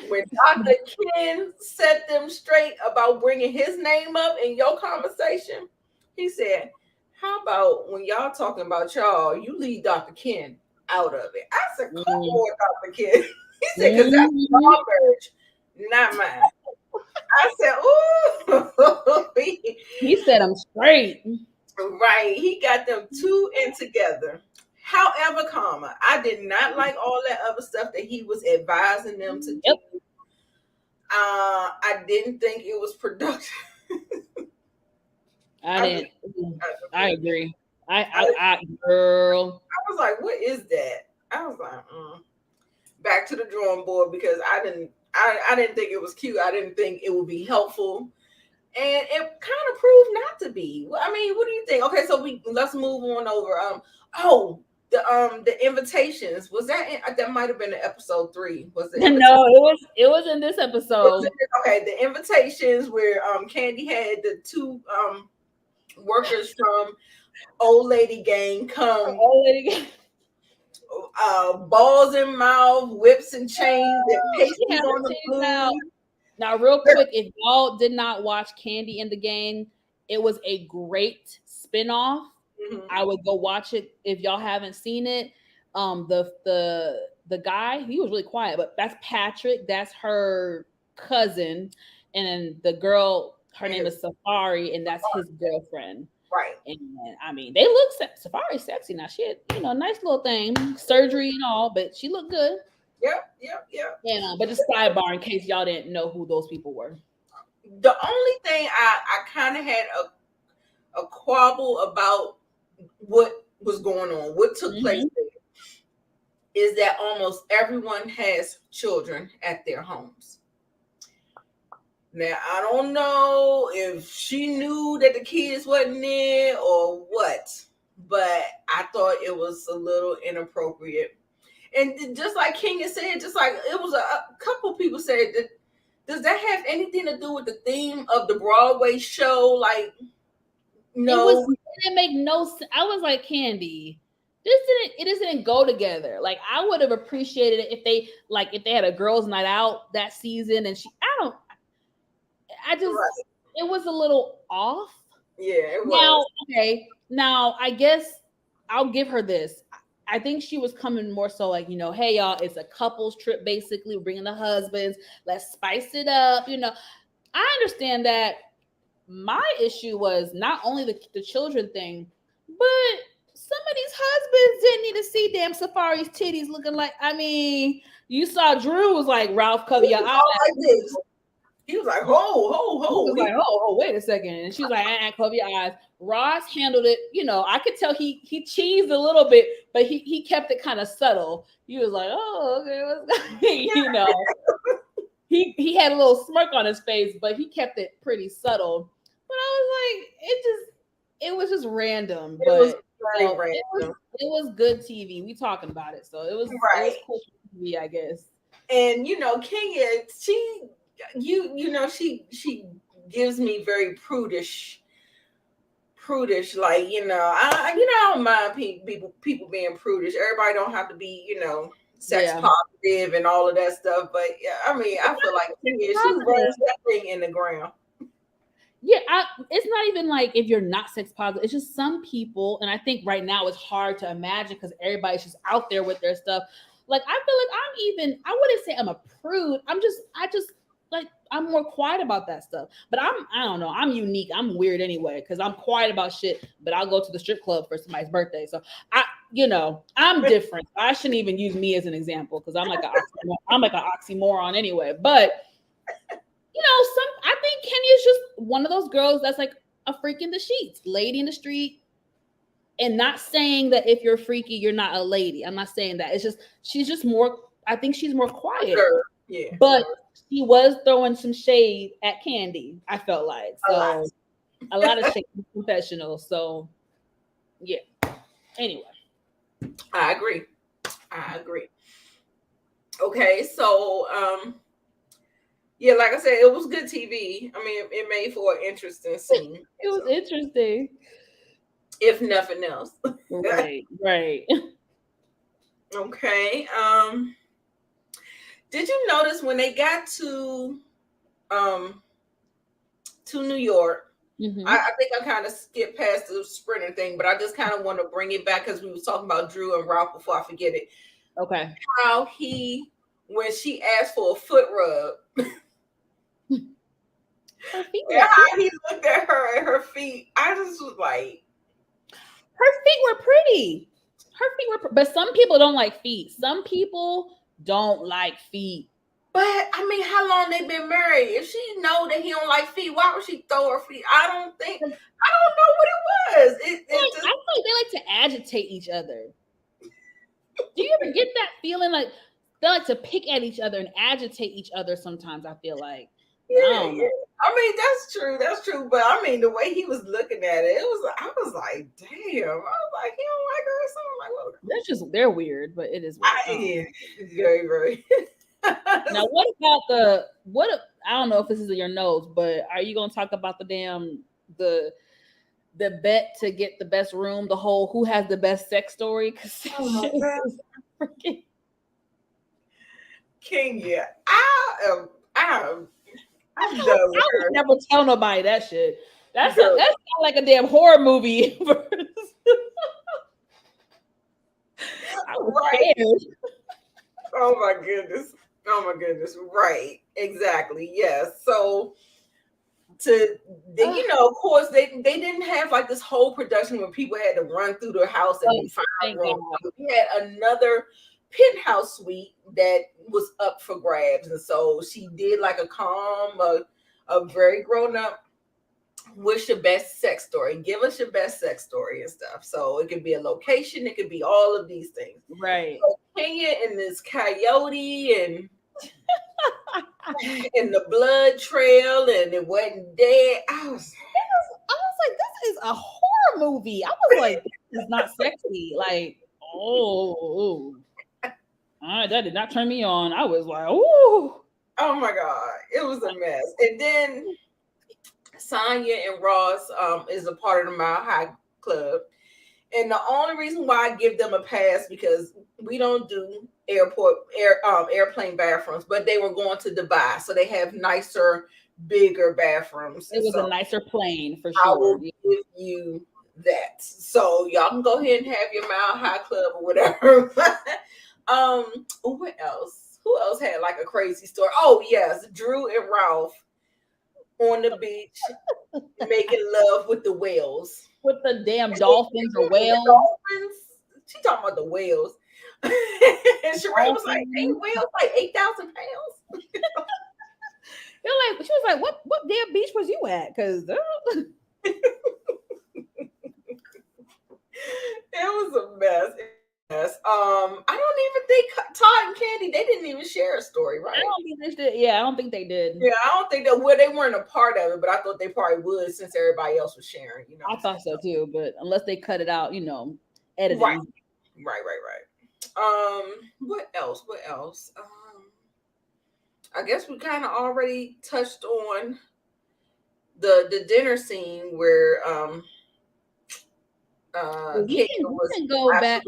when Dr. Ken set them straight about bringing his name up in your conversation, he said, how about when y'all talking about y'all, you leave Dr. Ken out of it? I said, come on, Dr. Ken. He said, because that's your marriage, not mine. I said, ooh. He said I'm straight. Right. He got them two in together. However, I did not like all that other stuff that he was advising them to do. I didn't think it was productive. I agree. I girl. I was like, what is that? I was like, back to the drawing board, because I didn't think it was cute. I didn't think it would be helpful. And it kind of proved not to be. I mean, what do you think? Okay, so let's move on over. The invitations, was that might have been in episode 3. Was the invitation? No, it was in this episode. Okay, the invitations where Candy had the 2 workers from Old Lady Gang come, balls in mouth, whips and chains, and She pasties had on her the titties out. blue. Now, real quick, if y'all did not watch Candy and the Gang, it was a great spinoff. Mhm. I would go watch it if y'all haven't seen it. The guy, he was really quiet, but that's Patrick. That's her cousin, and then the girl, her name is Safari, and that's his girlfriend. Right. And I mean, they look Safari's sexy now. She had, nice little thing, surgery and all, but she looked good. Yep. And but just sidebar in case y'all didn't know who those people were. The only thing I kind of had a quabble about what was going on, what took place there, is that almost everyone has children at their homes. Now, I don't know if she knew that the kids wasn't there or what, but I thought it was a little inappropriate. And just like Kenya said, just like it was a couple people said, that does that have anything to do with the theme of the Broadway show? Like, no. It didn't make no sense. I was like, Candy, it didn't go together. Like, I would have appreciated it if they had a girls' night out that season, and it was a little off. Yeah, it was. Now I guess I'll give her this. I think she was coming more so like, hey y'all, it's a couples trip basically. We're bringing the husbands. Let's spice it up. I understand that. My issue was not only the children thing, but some of these husbands didn't need to see damn Safari's titties looking like. I mean, you saw Drew was like, Ralph, cover your eyes. Like this. He was like, ho. He was like, oh, wait a second. And she was like, cover your eyes. Ross handled it. I could tell he cheesed a little bit, but he kept it kind of subtle. He was like, oh, okay. He had a little smirk on his face, but he kept it pretty subtle. But I was like, it was just random. But was very random. It was good TV. We talking about it. So it was cool TV, I guess. And Kenya, she gives me very prudish, like, I don't mind people being prudish. Everybody don't have to be, sex positive and all of that stuff. But yeah, I mean, I feel like Kenya, she runs that thing in the ground. Yeah, it's not even like if you're not sex positive. It's just some people, and I think right now it's hard to imagine because everybody's just out there with their stuff. Like, I feel like I wouldn't say I'm a prude. I just like, I'm more quiet about that stuff. But I don't know. I'm unique. I'm weird anyway because I'm quiet about shit, but I'll go to the strip club for somebody's birthday. So I'm different. I shouldn't even use me as an example because I'm like an oxymoron anyway. But I think Kenya's just one of those girls that's like a freak in the sheets, lady in the street. And not saying that if you're freaky, you're not a lady. I'm not saying that. It's just, she's just more, I think she's more quiet. Sure. Yeah. But she was throwing some shade at Candy, I felt like. So a lot of shade in confessional. So yeah. Anyway. I agree. Okay, so yeah, like I said, it was good TV. I mean, it made for an interesting scene. It was interesting. If nothing else. Right. Okay. Did you notice when they got to New York? Mm-hmm. I think I kind of skipped past the sprinter thing, but I just kind of want to bring it back because we was talking about Drew and Ralph before I forget it. Okay. How when she asked for a foot rub, how he looked at her and her feet, I just was like, her feet were pretty. But some people don't like feet. Some people don't like feet. But I mean, how long they been married? If she know that he don't like feet, why would she throw her feet? I don't know what it was. I feel like they like to agitate each other. Do you ever get that feeling like they like to pick at each other and agitate each other sometimes? I feel like. Yeah. I mean, that's true. But I mean, the way he was looking at it, I was like, damn. I was like, he don't like her or something. Like, they're weird, but it is weird. Very. Now, what about I don't know if this is in your notes, but are you gonna talk about the bet to get the best room, the whole who has the best sex story? Oh my God. Kenya, I'm done with I her. would never tell nobody that shit. That's like a damn horror movie. I was scared. Oh my goodness. Right. Exactly. Yes. So of course they didn't have like this whole production where people had to run through their house and find rooms. We had another penthouse suite that was up for grabs, and so she did like a calm, a very grown up. What's your best sex story? Give us your best sex story and stuff. So it could be a location, it could be all of these things. Right. So Kenya and this coyote and the blood trail, and it wasn't dead. I was like, this is a horror movie. I was like, this is not sexy. Like, that did not turn me on. I was like, oh my God, it was a mess. And then Sonya and Ross is a part of the Mile High Club. And the only reason why I give them a pass, because we don't do airplane bathrooms, but they were going to Dubai, so they have nicer, bigger bathrooms. It was a nicer plane for sure. I will give you that. So y'all can go ahead and have your Mile High Club or whatever. What else? Who else had like a crazy story? Oh yes, Drew and Ralph on the beach making love with the whales. With the damn dolphins or whales. She talking about the whales. And Sheree was like, ain't whales like 8,000 pounds? She was like, what damn beach was you at? Because it was a mess. Yes. I don't even think Todd and Candy, they didn't even share a story, right? I don't think they did. Yeah, I don't think they did. Yeah, I don't think that. Well, they weren't a part of it, but I thought they probably would since everybody else was sharing. I thought so too, but unless they cut it out, editing. Right. What else? I guess we kind of already touched on the dinner scene where we can go back.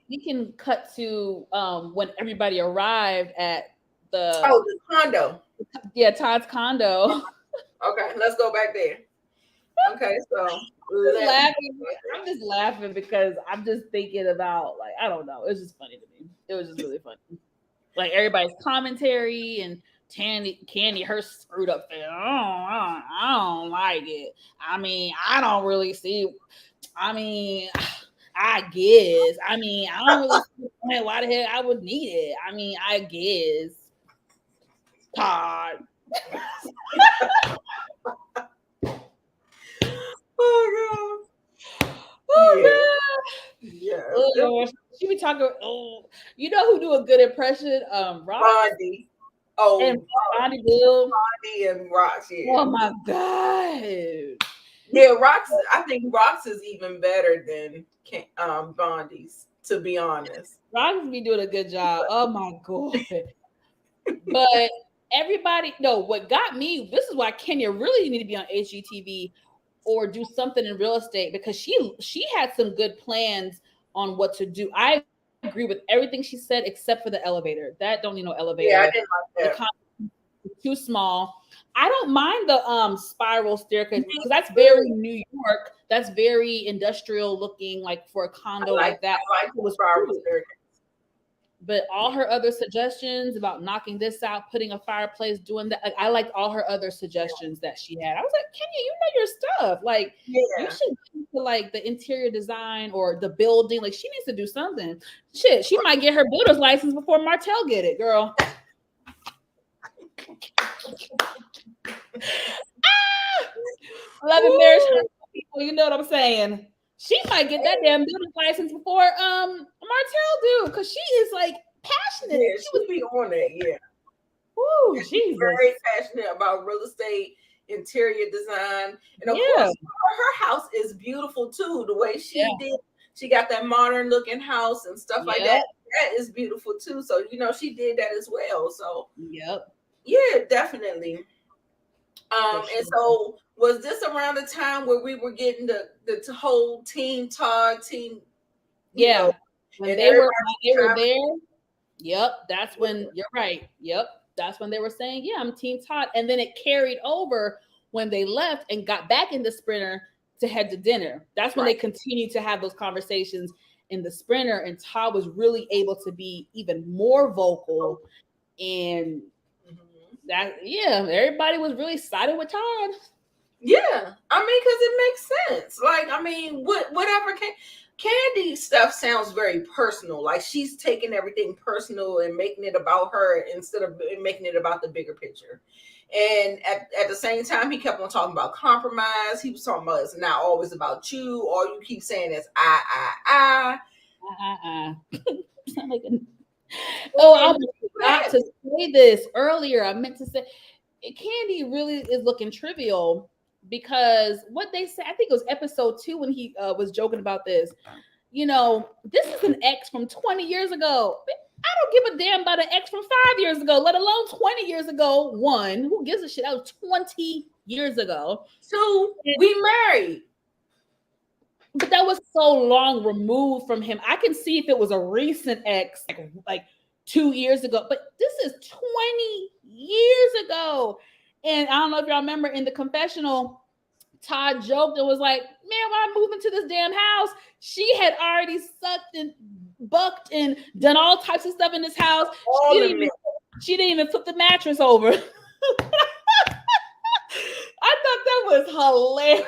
We can cut to when everybody arrived at the condo. Yeah, Todd's condo. Okay, let's go back there. Okay, so I'm just laughing because I'm just thinking about, like, I don't know. It was just funny to me. It was just really funny. Like everybody's commentary and Candy, her screwed up face. I don't like it. I mean, I don't really see. I mean, I guess. I mean, I don't really see why the hell I would need it. I mean, I guess. Todd. Oh God. Yeah. Oh, she be talking. Oh, you know who do a good impression? Bondi. Oh, and Bondi Bill. Bondi and Rox. Yeah. Oh my God. Yeah, Rox. I think Rox is even better than Bondi's, to be honest. Rox be doing a good job. Oh my God. But everybody, no, what got me, this is why Kenya really need to be on HGTV or do something in real estate, because she had some good plans on what to do. I agree with everything she said except for the elevator. That don't need no elevator. Yeah, I didn't like that. Too small. I don't mind the spiral staircase because that's very New York. That's very industrial looking, like for a condo like that. I like the spiral staircase. But all her other suggestions about knocking this out, putting a fireplace, doing that, like, I liked all her other suggestions that she had. I was like, Kenya, you know your stuff. Like, you should get into like the interior design or the building. Like, she needs to do something. Shit, she might get her builder's license before Martell get it, girl. Love and marriage people, you know what I'm saying? She might get that damn builder's license before Martell do, because she is like passionate. Yeah, she would be on it. Yeah. Woo, she's very passionate about real estate, interior design, and of course, her house is beautiful too. The way she did, She got that modern looking house and stuff like Yep. that. That is beautiful too. So she did that as well. So Yep. yeah, definitely. For And sure. so was this around the time where we were getting the whole team Todd team, Yeah. When and they were everybody there, yep, that's when you're right. Yep. That's when they were saying, yeah, I'm Team Todd. And then it carried over when they left and got back in the sprinter to head to dinner. That's when they continued to have those conversations in the sprinter. And Todd was really able to be even more vocal. And that, yeah, everybody was really siding with Todd. Yeah, I mean, because it makes sense. Like, I mean, whatever Candy stuff sounds very personal. Like she's taking everything personal and making it about her instead of making it about the bigger picture. And at the same time, he kept on talking about compromise. He was talking about it's not always about you. All you keep saying is I. Sound like I forgot to say this earlier. I meant to say Candy really is looking trivial because what they said, I think it was episode 2 when he was joking about this. This is an ex from 20 years ago. I don't give a damn about an ex from 5 years ago, let alone 20 years ago. One, who gives a shit? That was 20 years ago. 2, we married. But that was so long removed from him. I can see if it was a recent ex, like 2 years ago, but this is 20 years ago. And I don't know if y'all remember in the confessional, Todd joked and was like, man, when I moved into this damn house, she had already sucked and bucked and done all types of stuff in this house. She didn't even flip the mattress over. I thought that was hilarious.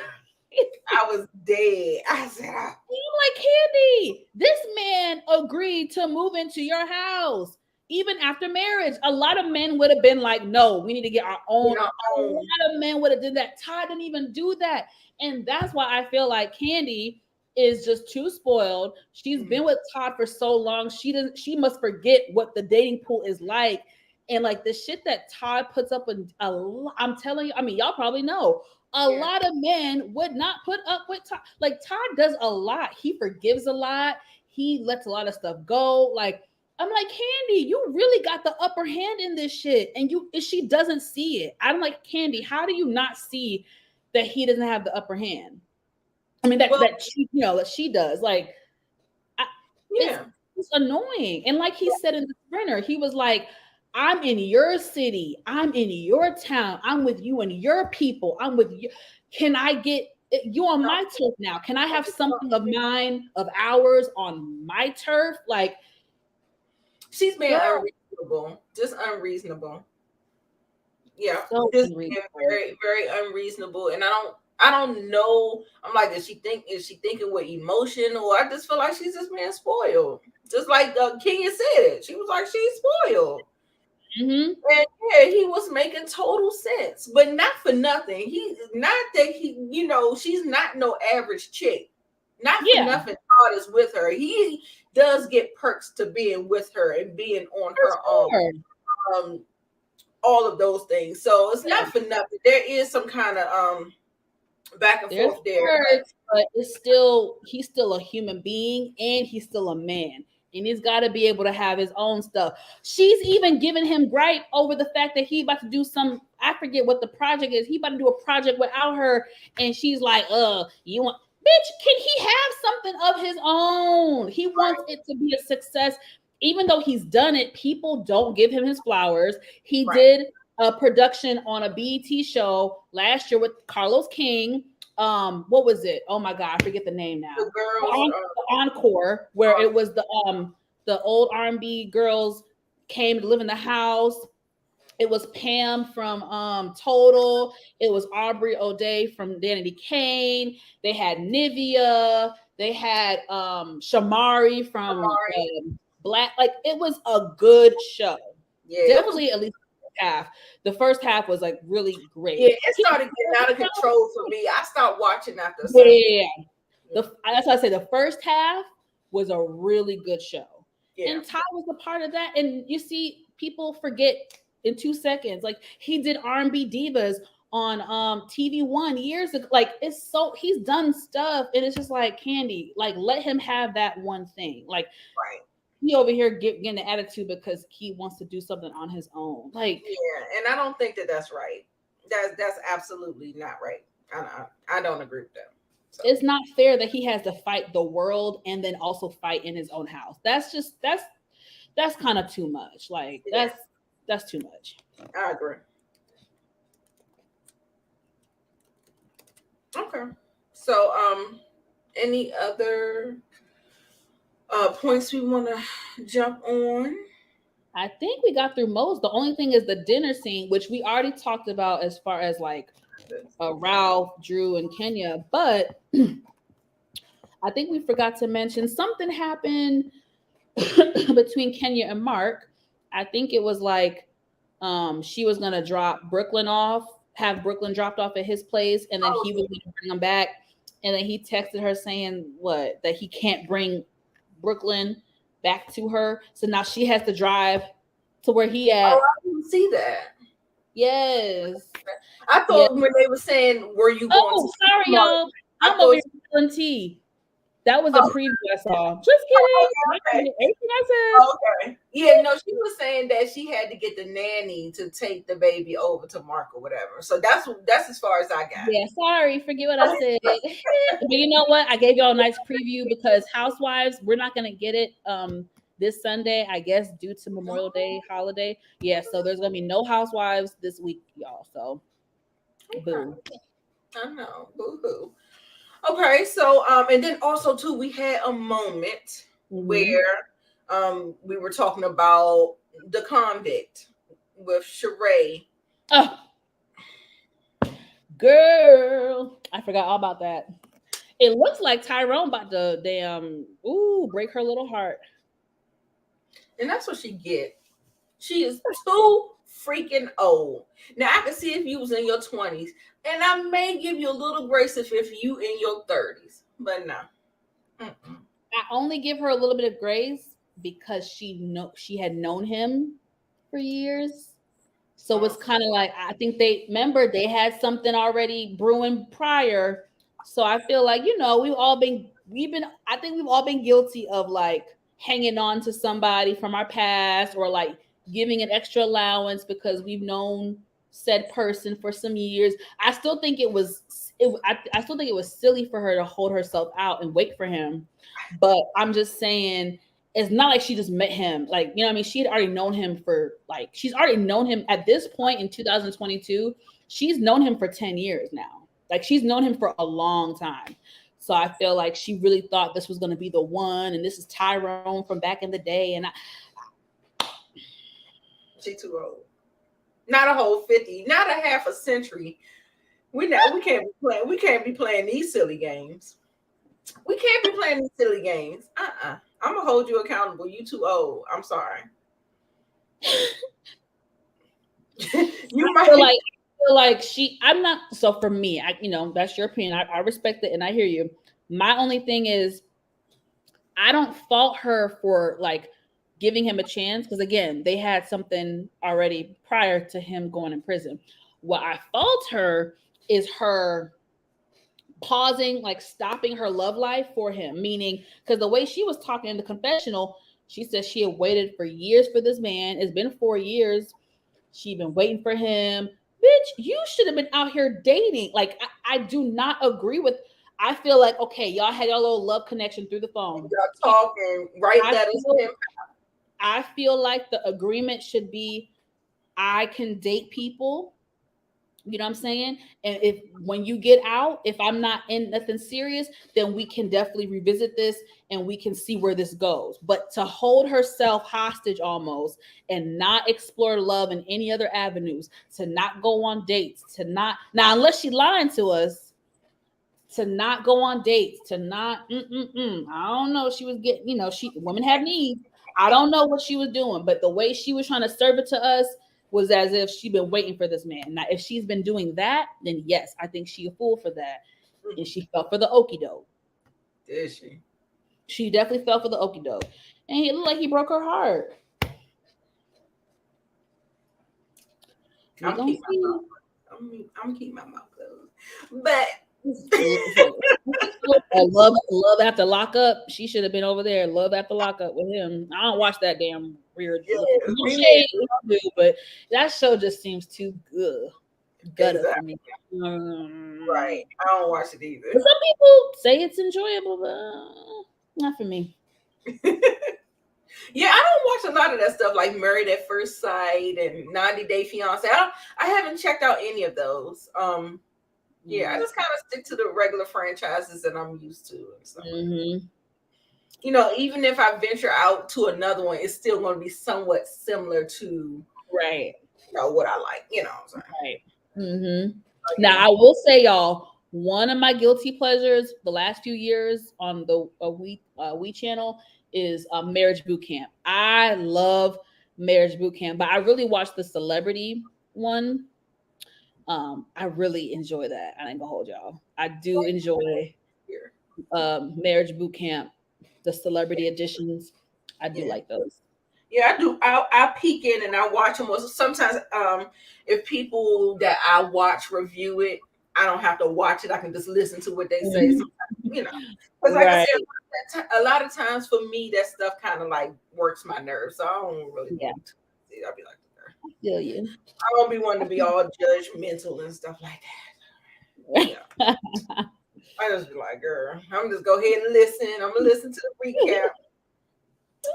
I was dead. I said, I'm like, Candy, this man agreed to move into your house even after marriage. A lot of men would have been like, no, we need to get our own. A lot of men would have did that. Todd didn't even do that. And that's why I feel like Candy is just too spoiled. She's been with Todd for so long. She must forget what the dating pool is like. And like the shit that Todd puts up with, I'm telling you, I mean, y'all probably know. A lot of men would not put up with Todd. Like Todd does a lot. He forgives a lot. He lets a lot of stuff go. Like I'm like, Candy, you really got the upper hand in this shit, and she doesn't see it. I'm like, Candy, how do you not see that he doesn't have the upper hand? I mean, that she does. Like, it's annoying. And like he said in the sprinter, he was like, I'm in your city. I'm in your town. I'm with you and your people. I'm with you. Can I get you on my turf now? Can I have something of mine, of ours on my turf? Like, she's being unreasonable. Just unreasonable. Yeah. So just being very, very unreasonable. And I don't know. I'm like, is she thinking with emotion, or I just feel like she's just being spoiled. Just like Kenya said, she was like, she's spoiled. Mm-hmm. And yeah, he was making total sense, but not for nothing. She's not no average chick. Not for nothing. Todd is with her. He does get perks to being with her and being on her own. All of those things. So it's not for nothing. There is some kind of back and forth there. But he's still a human being, and he's still a man. And he's got to be able to have his own stuff. She's even giving him gripe over the fact that he about to do I forget what the project is. He about to do a project without her. And she's like, you want, bitch, can he have something of his own? He wants it to be a success. Even though he's done it, people don't give him his flowers. He did a production on a BET show last year with Carlos King. What was it? Oh my God, I forget the name now. The girls, the encore, where it was the old R&B girls came to live in the house. It was Pam from Total. It was Aubrey O'Day from Danity Kane. They had Nivea. They had Shamari from Black. Like, it was a good show. Yeah, definitely at least half. The first half was like really great. Yeah, it started getting out of control for me. I stopped watching after. That's why I say the first half was a really good show. Yeah. And Ty was a part of that. And you see, people forget in 2 seconds. Like, he did R&B Divas on TV One years ago. Like it's so he's done stuff, and it's just like Candy. Like let him have that one thing. Like Right. he over here getting the attitude because he wants to do something on his own. Like Yeah, and I don't think that that's right. That's absolutely not right. I don't agree with that. So it's not fair that he has to fight the world and then also fight in his own house. That's kind of too much. Like yeah, that's too much. I agree. Okay. So any other points we want to jump on? I think we got through most. The only thing is the dinner scene, which we already talked about as far as like Ralph, Drew, and Kenya. But I think we forgot to mention something happened between Kenya and Mark. I think it was like she was gonna drop Brooklyn off, have Brooklyn dropped off at his place, and then he was gonna bring him back. And then he texted her saying what that he can't bring Brooklyn back to her. So now she has to drive to where he at. Oh, I didn't see that. Yes. I thought when they were saying, "Were you going?" Oh, to sorry, y'all. I'm over here spilling tea. That was a preview I saw. Just kidding. Okay. Everything I said. Okay. Yeah, no, she was saying that she had to get the nanny to take the baby over to Mark or whatever. So that's as far as I got. Yeah, sorry. Forget what I said. But you know what? I gave y'all a nice preview because Housewives, we're not gonna get it this Sunday, I guess, due to Memorial Day holiday. Yeah, so there's gonna be no Housewives this week, y'all. So boo. I know. Boo-hoo. Okay, so and then also too, we had a moment where we were talking about the convict with Sheree. Oh, girl, I forgot all about that. It looks like Tyrone about to break her little heart. And that's what she get. She is too freaking old. Now I can see if you was in your 20s, and I may give you a little grace if you in your 30s, but no. I only give her a little bit of grace because she had known him for years. So it's kind of like I think they had something already brewing prior. So I feel like we've all been guilty of like hanging on to somebody from our past or like giving an extra allowance because we've known said person for some years. I still think it was silly for her to hold herself out and wait for him. But I'm just saying it's not like she just met him. Like, you know what I mean? She had already known him she's already known him at this point in 2022. She's known him for 10 years now. Like she's known him for a long time. So I feel like she really thought this was going to be the one. And this is Tyrone from back in the day. And she too old. Not a whole 50, not a half a century. We can't be playing these silly games. We can't be playing these silly games. I'm gonna hold you accountable. You too old. I'm sorry. You might feel like I'm not. So for me, that's your opinion. I respect it and I hear you. My only thing is, I don't fault her for like giving him a chance because again, they had something already prior to him going in prison. What I fault her is her pausing, like stopping her love life for him, meaning because the way she was talking in the confessional, she said she had waited for years for this man. It's been 4 years. She'd been waiting for him. Bitch, you should have been out here dating. Like, I do not agree with. I feel like, okay, y'all had your little love connection through the phone. Y'all talking, right? I feel like the agreement should be I can date people. You know what I'm saying? And if when you get out, if I'm not in nothing serious, then we can definitely revisit this and we can see where this goes. But to hold herself hostage almost and not explore love in any other avenues, to not go on dates, to not now unless she lying to us, to not go on dates, to not I don't know. She was getting, women have needs. I don't know what she was doing, but the way she was trying to serve it to us was as if she'd been waiting for this man. Now, if she's been doing that, then yes, I think she a fool for that. And she fell for the okie doke. Did she? She definitely fell for the okie doke. And it looked like he broke her heart. I'm I'm keeping my mouth closed. But love after lockup. She should have been over there. Love after lockup with him. I don't watch that damn weird looking shade, but that show just seems too good. Gutter for me. Right. I don't watch it either. But some people say it's enjoyable, but not for me. Yeah, I don't watch a lot of that stuff like Married at First Sight and 90 Day Fiance. I haven't checked out any of those. Yeah, I just kind of stick to the regular franchises that I'm used to and stuff. You know, even if I venture out to another one, it's still going to be somewhat similar to right. You know what I like. You know what I'm saying? Right. Now I will say, y'all, one of my guilty pleasures the last few years on the We channel is Marriage Boot Camp. I love Marriage Boot Camp, but I really watched the celebrity one. I really enjoy that. I ain't gonna hold y'all. I do enjoy Marriage Boot Camp, the celebrity editions. I do like those. Yeah, I do. I peek in and I watch them. Sometimes, if people that I watch review it, I don't have to watch it. I can just listen to what they say. Sometimes, you know, because like I said, a lot of times for me, that stuff kind of like works my nerves. So I don't really. Yeah. I'll be like, I feel you. I don't be wanting to be all judgmental and stuff like that. Yeah. I just be like, girl, I'm just go ahead and listen. I'm gonna listen to the recap.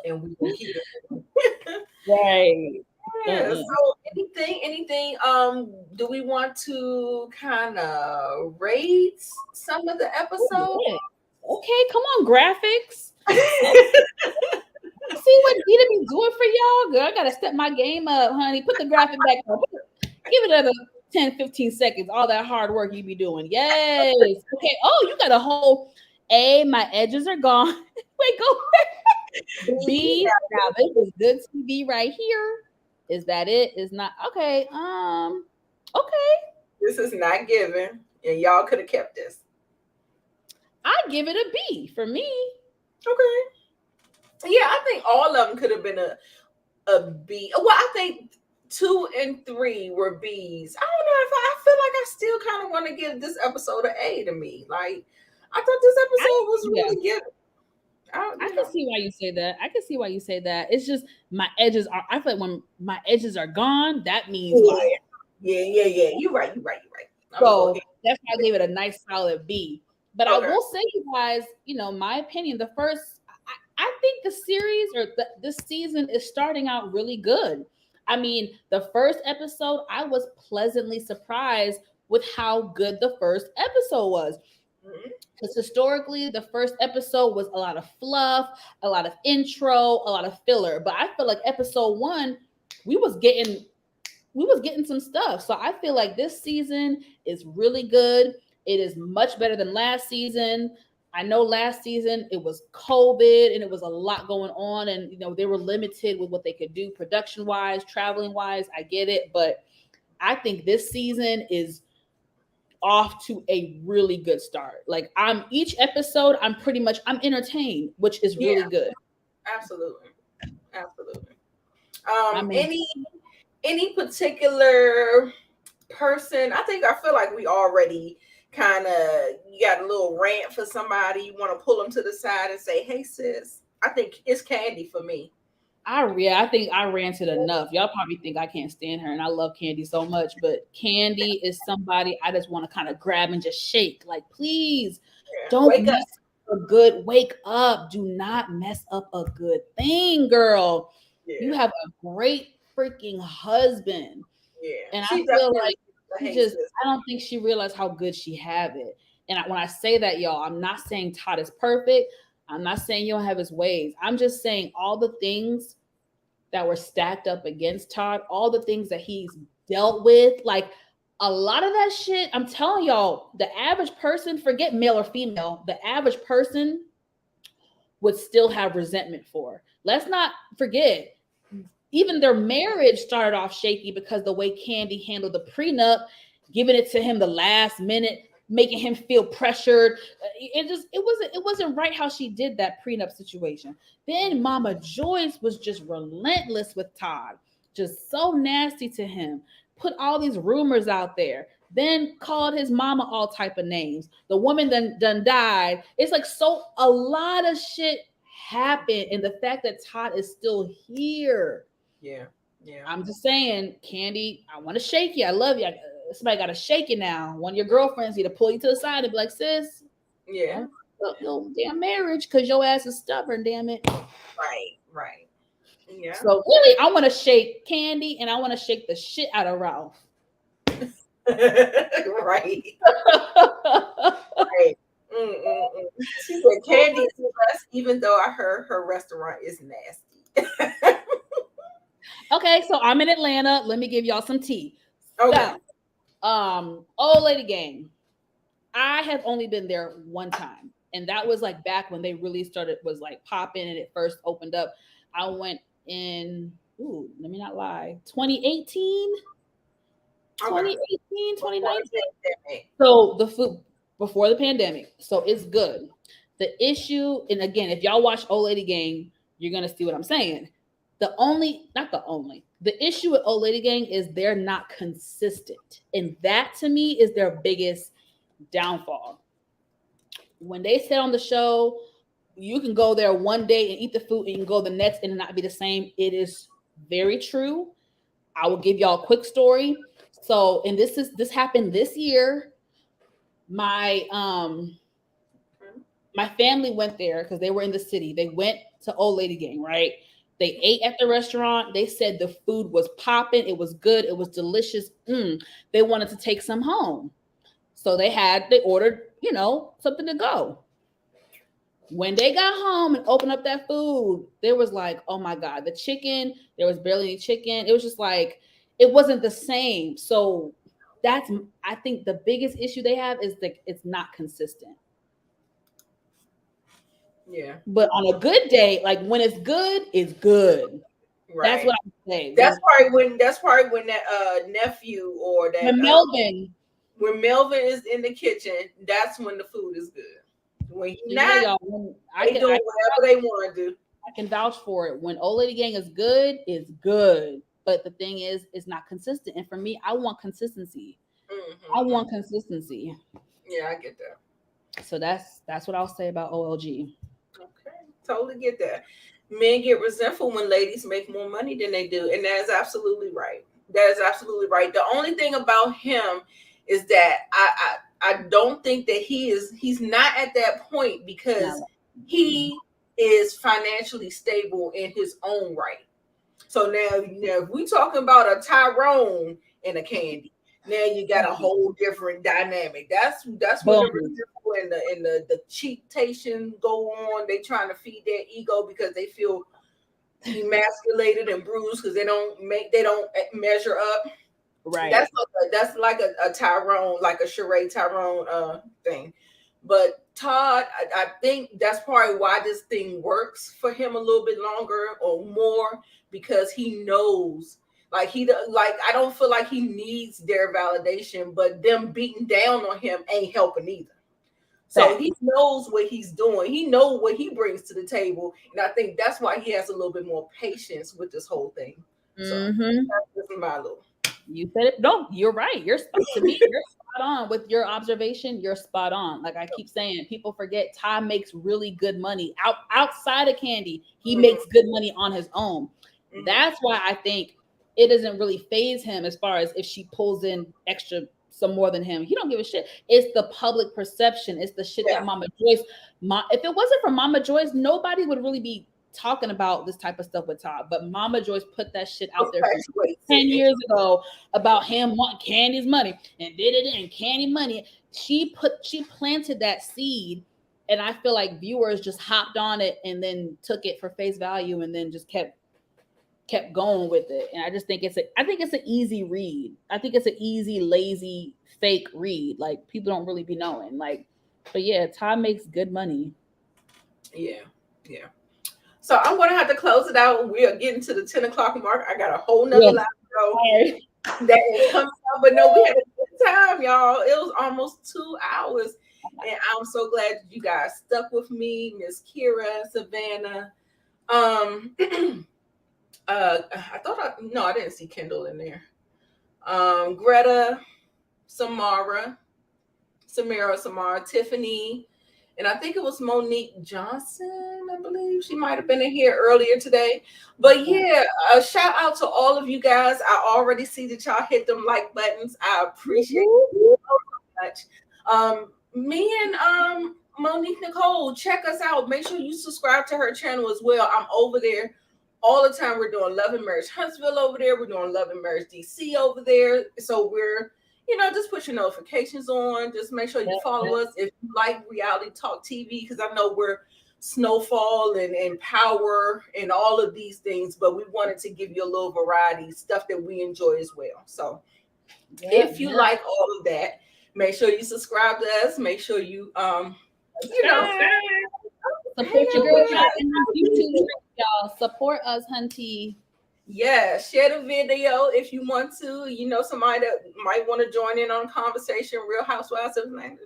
And we will keep it. Right. Yeah. So anything, do we want to kind of rate some of the episodes? Okay, come on, graphics. See what Nita be doing for y'all, girl. I gotta step my game up, honey. Put the graphic back up. Give it another 10, 15 seconds. All that hard work you be doing. Yes. Okay. Oh, you got a whole A. My edges are gone. Wait, go back. B. Now this is good TV right here. Is that it? Is not okay. Okay. This is not given, and y'all could have kept this. I give it a B for me. Okay. Yeah, I think all of them could have been a B. Well, I think 2 and 3 were B's. I don't know if I feel like I still kind of want to give this episode an A to me. Like, I thought this episode was really good. I can see why you say that. I can see why you say that. It's just my edges are. I feel like when my edges are gone, that means fire. Yeah. You're right. So that's why I gave it a nice solid B. But I will say, you guys, you know, my opinion, the first, I think the series or this season is starting out really good. I mean, the first episode, I was pleasantly surprised with how good the first episode was. Because historically, the first episode was a lot of fluff, a lot of intro, a lot of filler. But I feel like episode 1, we was getting some stuff. So I feel like this season is really good. It is much better than last season. I know last season it was COVID and it was a lot going on, and you know they were limited with what they could do production wise, traveling wise. I get it, but I think this season is off to a really good start. Like each episode, I'm entertained, which is really good. Absolutely. Any particular person? I feel like we already kind of, you got a little rant for somebody, you want to pull them to the side and say, hey sis. I think it's Candy for me. I think I ranted enough. Y'all probably think I can't stand her, and I love Candy so much, but Candy is somebody I just want to kind of grab and just shake. Like, please don't mess up a good. Wake up. Do not mess up a good thing, girl. Yeah. You have a great freaking husband. Yeah. And I feel like I don't think she realized how good she have it. And when I say that, y'all, I'm not saying Todd is perfect. I'm not saying you don't have his ways. I'm just saying all the things that were stacked up against Todd, all the things that he's dealt with, like a lot of that shit, I'm telling y'all, the average person, forget male or female, the average person would still have resentment for. Let's not forget, even their marriage started off shaky because the way Candy handled the prenup, giving it to him the last minute, making him feel pressured. It wasn't right how she did that prenup situation. Then Mama Joyce was just relentless with Todd, just so nasty to him. Put all these rumors out there. then called his mama all type of names. The woman done died. It's like so a lot of shit happened, and the fact that Todd is still here. Yeah. I'm just saying, Candy, I want to shake you. I love you. Somebody got to shake you now. One of your girlfriends need to pull you to the side and be like, sis, yeah, no damn marriage because your ass is stubborn, damn it. Right. Yeah. So really, I want to shake Candy and I want to shake the shit out of Ralph. Right. Right. She said Candy is blessed, even though I heard her restaurant is nasty. Okay, so I'm in Atlanta. Let me give y'all some tea. Okay. So, Old Lady Gang. I have only been there one time, and that was like back when they really was like popping and it first opened up. I went in, let me not lie, 2018, 2019. So the food before the pandemic. So it's good. The issue, and again, if y'all watch Old Lady Gang, you're gonna see what I'm saying. The issue with Old Lady Gang is they're not consistent. And that to me is their biggest downfall. When they said on the show, you can go there one day and eat the food and you can go the next and it not be the same. It is very true. I will give y'all a quick story. So, and this happened this year. My family went there because they were in the city. They went to Old Lady Gang, right? They ate at the restaurant. They said the food was popping. It was good. It was delicious. They wanted to take some home. So they ordered, something to go. When they got home and opened up that food, there was like, oh my God, the chicken, there was barely any chicken. It was just like, it wasn't the same. So I think the biggest issue they have is that it's not consistent. Yeah. But on a good day, like when it's good, it's good. Right. That's what I'm saying. That's probably when that nephew or that when Melvin is in the kitchen, that's when the food is good. When he's not, they do whatever they want to do. I can vouch for it. When Old Lady Gang is good, it's good. But the thing is, it's not consistent. And for me, I want consistency. I want consistency. Yeah, I get that. So that's what I'll say about OLG. Okay, totally get that. Men get resentful when ladies make more money than they do, and that is absolutely right. That is absolutely right. The only thing about him is that I don't think that he's not at that point because he is financially stable in his own right. So now if we talking about a Tyrone and a Candy, now you got a whole different dynamic. That's when the cheatation go on. They trying to feed their ego because they feel emasculated and bruised because they don't measure up. Right. That's like a Tyrone, like a charade Tyrone thing. But Todd, I think that's probably why this thing works for him a little bit longer or more because he knows. I don't feel like he needs their validation, but them beating down on him ain't helping either. So he knows what he's doing. He knows what he brings to the table. And I think that's why he has a little bit more patience with this whole thing. So that's my little. You said it. No, you're right. You're spot on with your observation. You're spot on. Like I keep saying, people forget Ty makes really good money outside of Candy. He makes good money on his own. That's why I think it doesn't really faze him as far as if she pulls in some more than him. He don't give a shit. It's the public perception. It's the shit that Mama Joyce. If it wasn't for Mama Joyce, nobody would really be talking about this type of stuff with Todd. But Mama Joyce put that shit out there 10 years ago about him wanting Candy's money and did it and Candy money. She planted that seed, and I feel like viewers just hopped on it and then took it for face value and then just kept going with it. And I just think it's an easy read. I think it's an easy, lazy, fake read. Like people don't really be knowing. But yeah, Todd makes good money. Yeah. So I'm gonna have to close it out. We are getting to the 10 o'clock mark. I got a whole nother live show that is coming up. But no, we had a good time, y'all. It was almost 2 hours. And I'm so glad that you guys stuck with me, Miss Kira, Savannah. I didn't see Kendall in there. Greta, Samara, Tiffany, and I think it was Monique Johnson. I believe she might have been in here earlier today. But yeah, a shout out to all of you guys. I already see that y'all hit them like buttons. I appreciate it so much. Me and Monique Nicole, check us out. Make sure you subscribe to her channel as well. I'm over there all the time. We're doing Love and Marriage Huntsville over there. We're doing Love and Marriage DC over there. So we're, just put your notifications on. Just make sure you follow us. If you like reality talk TV, because I know we're Snowfall and Power and all of these things, but we wanted to give you a little variety, stuff that we enjoy as well. So if you like all of that, make sure you subscribe to us. Make sure you support your girl in YouTube, y'all. Support us, hunty. Yeah, share the video if you want to. Somebody that might want to join in on a conversation, Real Housewives of Atlanta.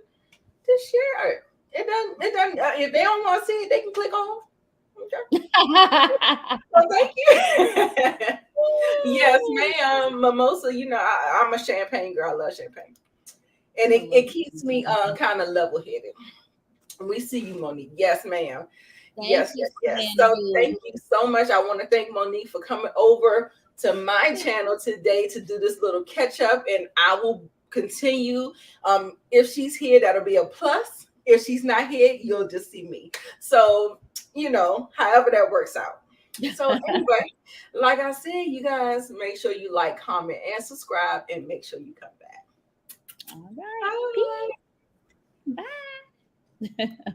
Just share it. It doesn't. If they don't want to see it, they can click off. Okay. Well, thank you. Yes, ma'am. Mimosa. I'm a champagne girl. I love champagne, and it keeps me kind of level headed. We see you, Monique. Yes, ma'am. Yes. So thank you so much. I want to thank Monique for coming over to my channel today to do this little catch up, and I will continue. If she's here, that'll be a plus. If she's not here, you'll just see me. So, however that works out. So anyway, like I said, you guys, make sure you like, comment, and subscribe, and make sure you come back. All right. Bye.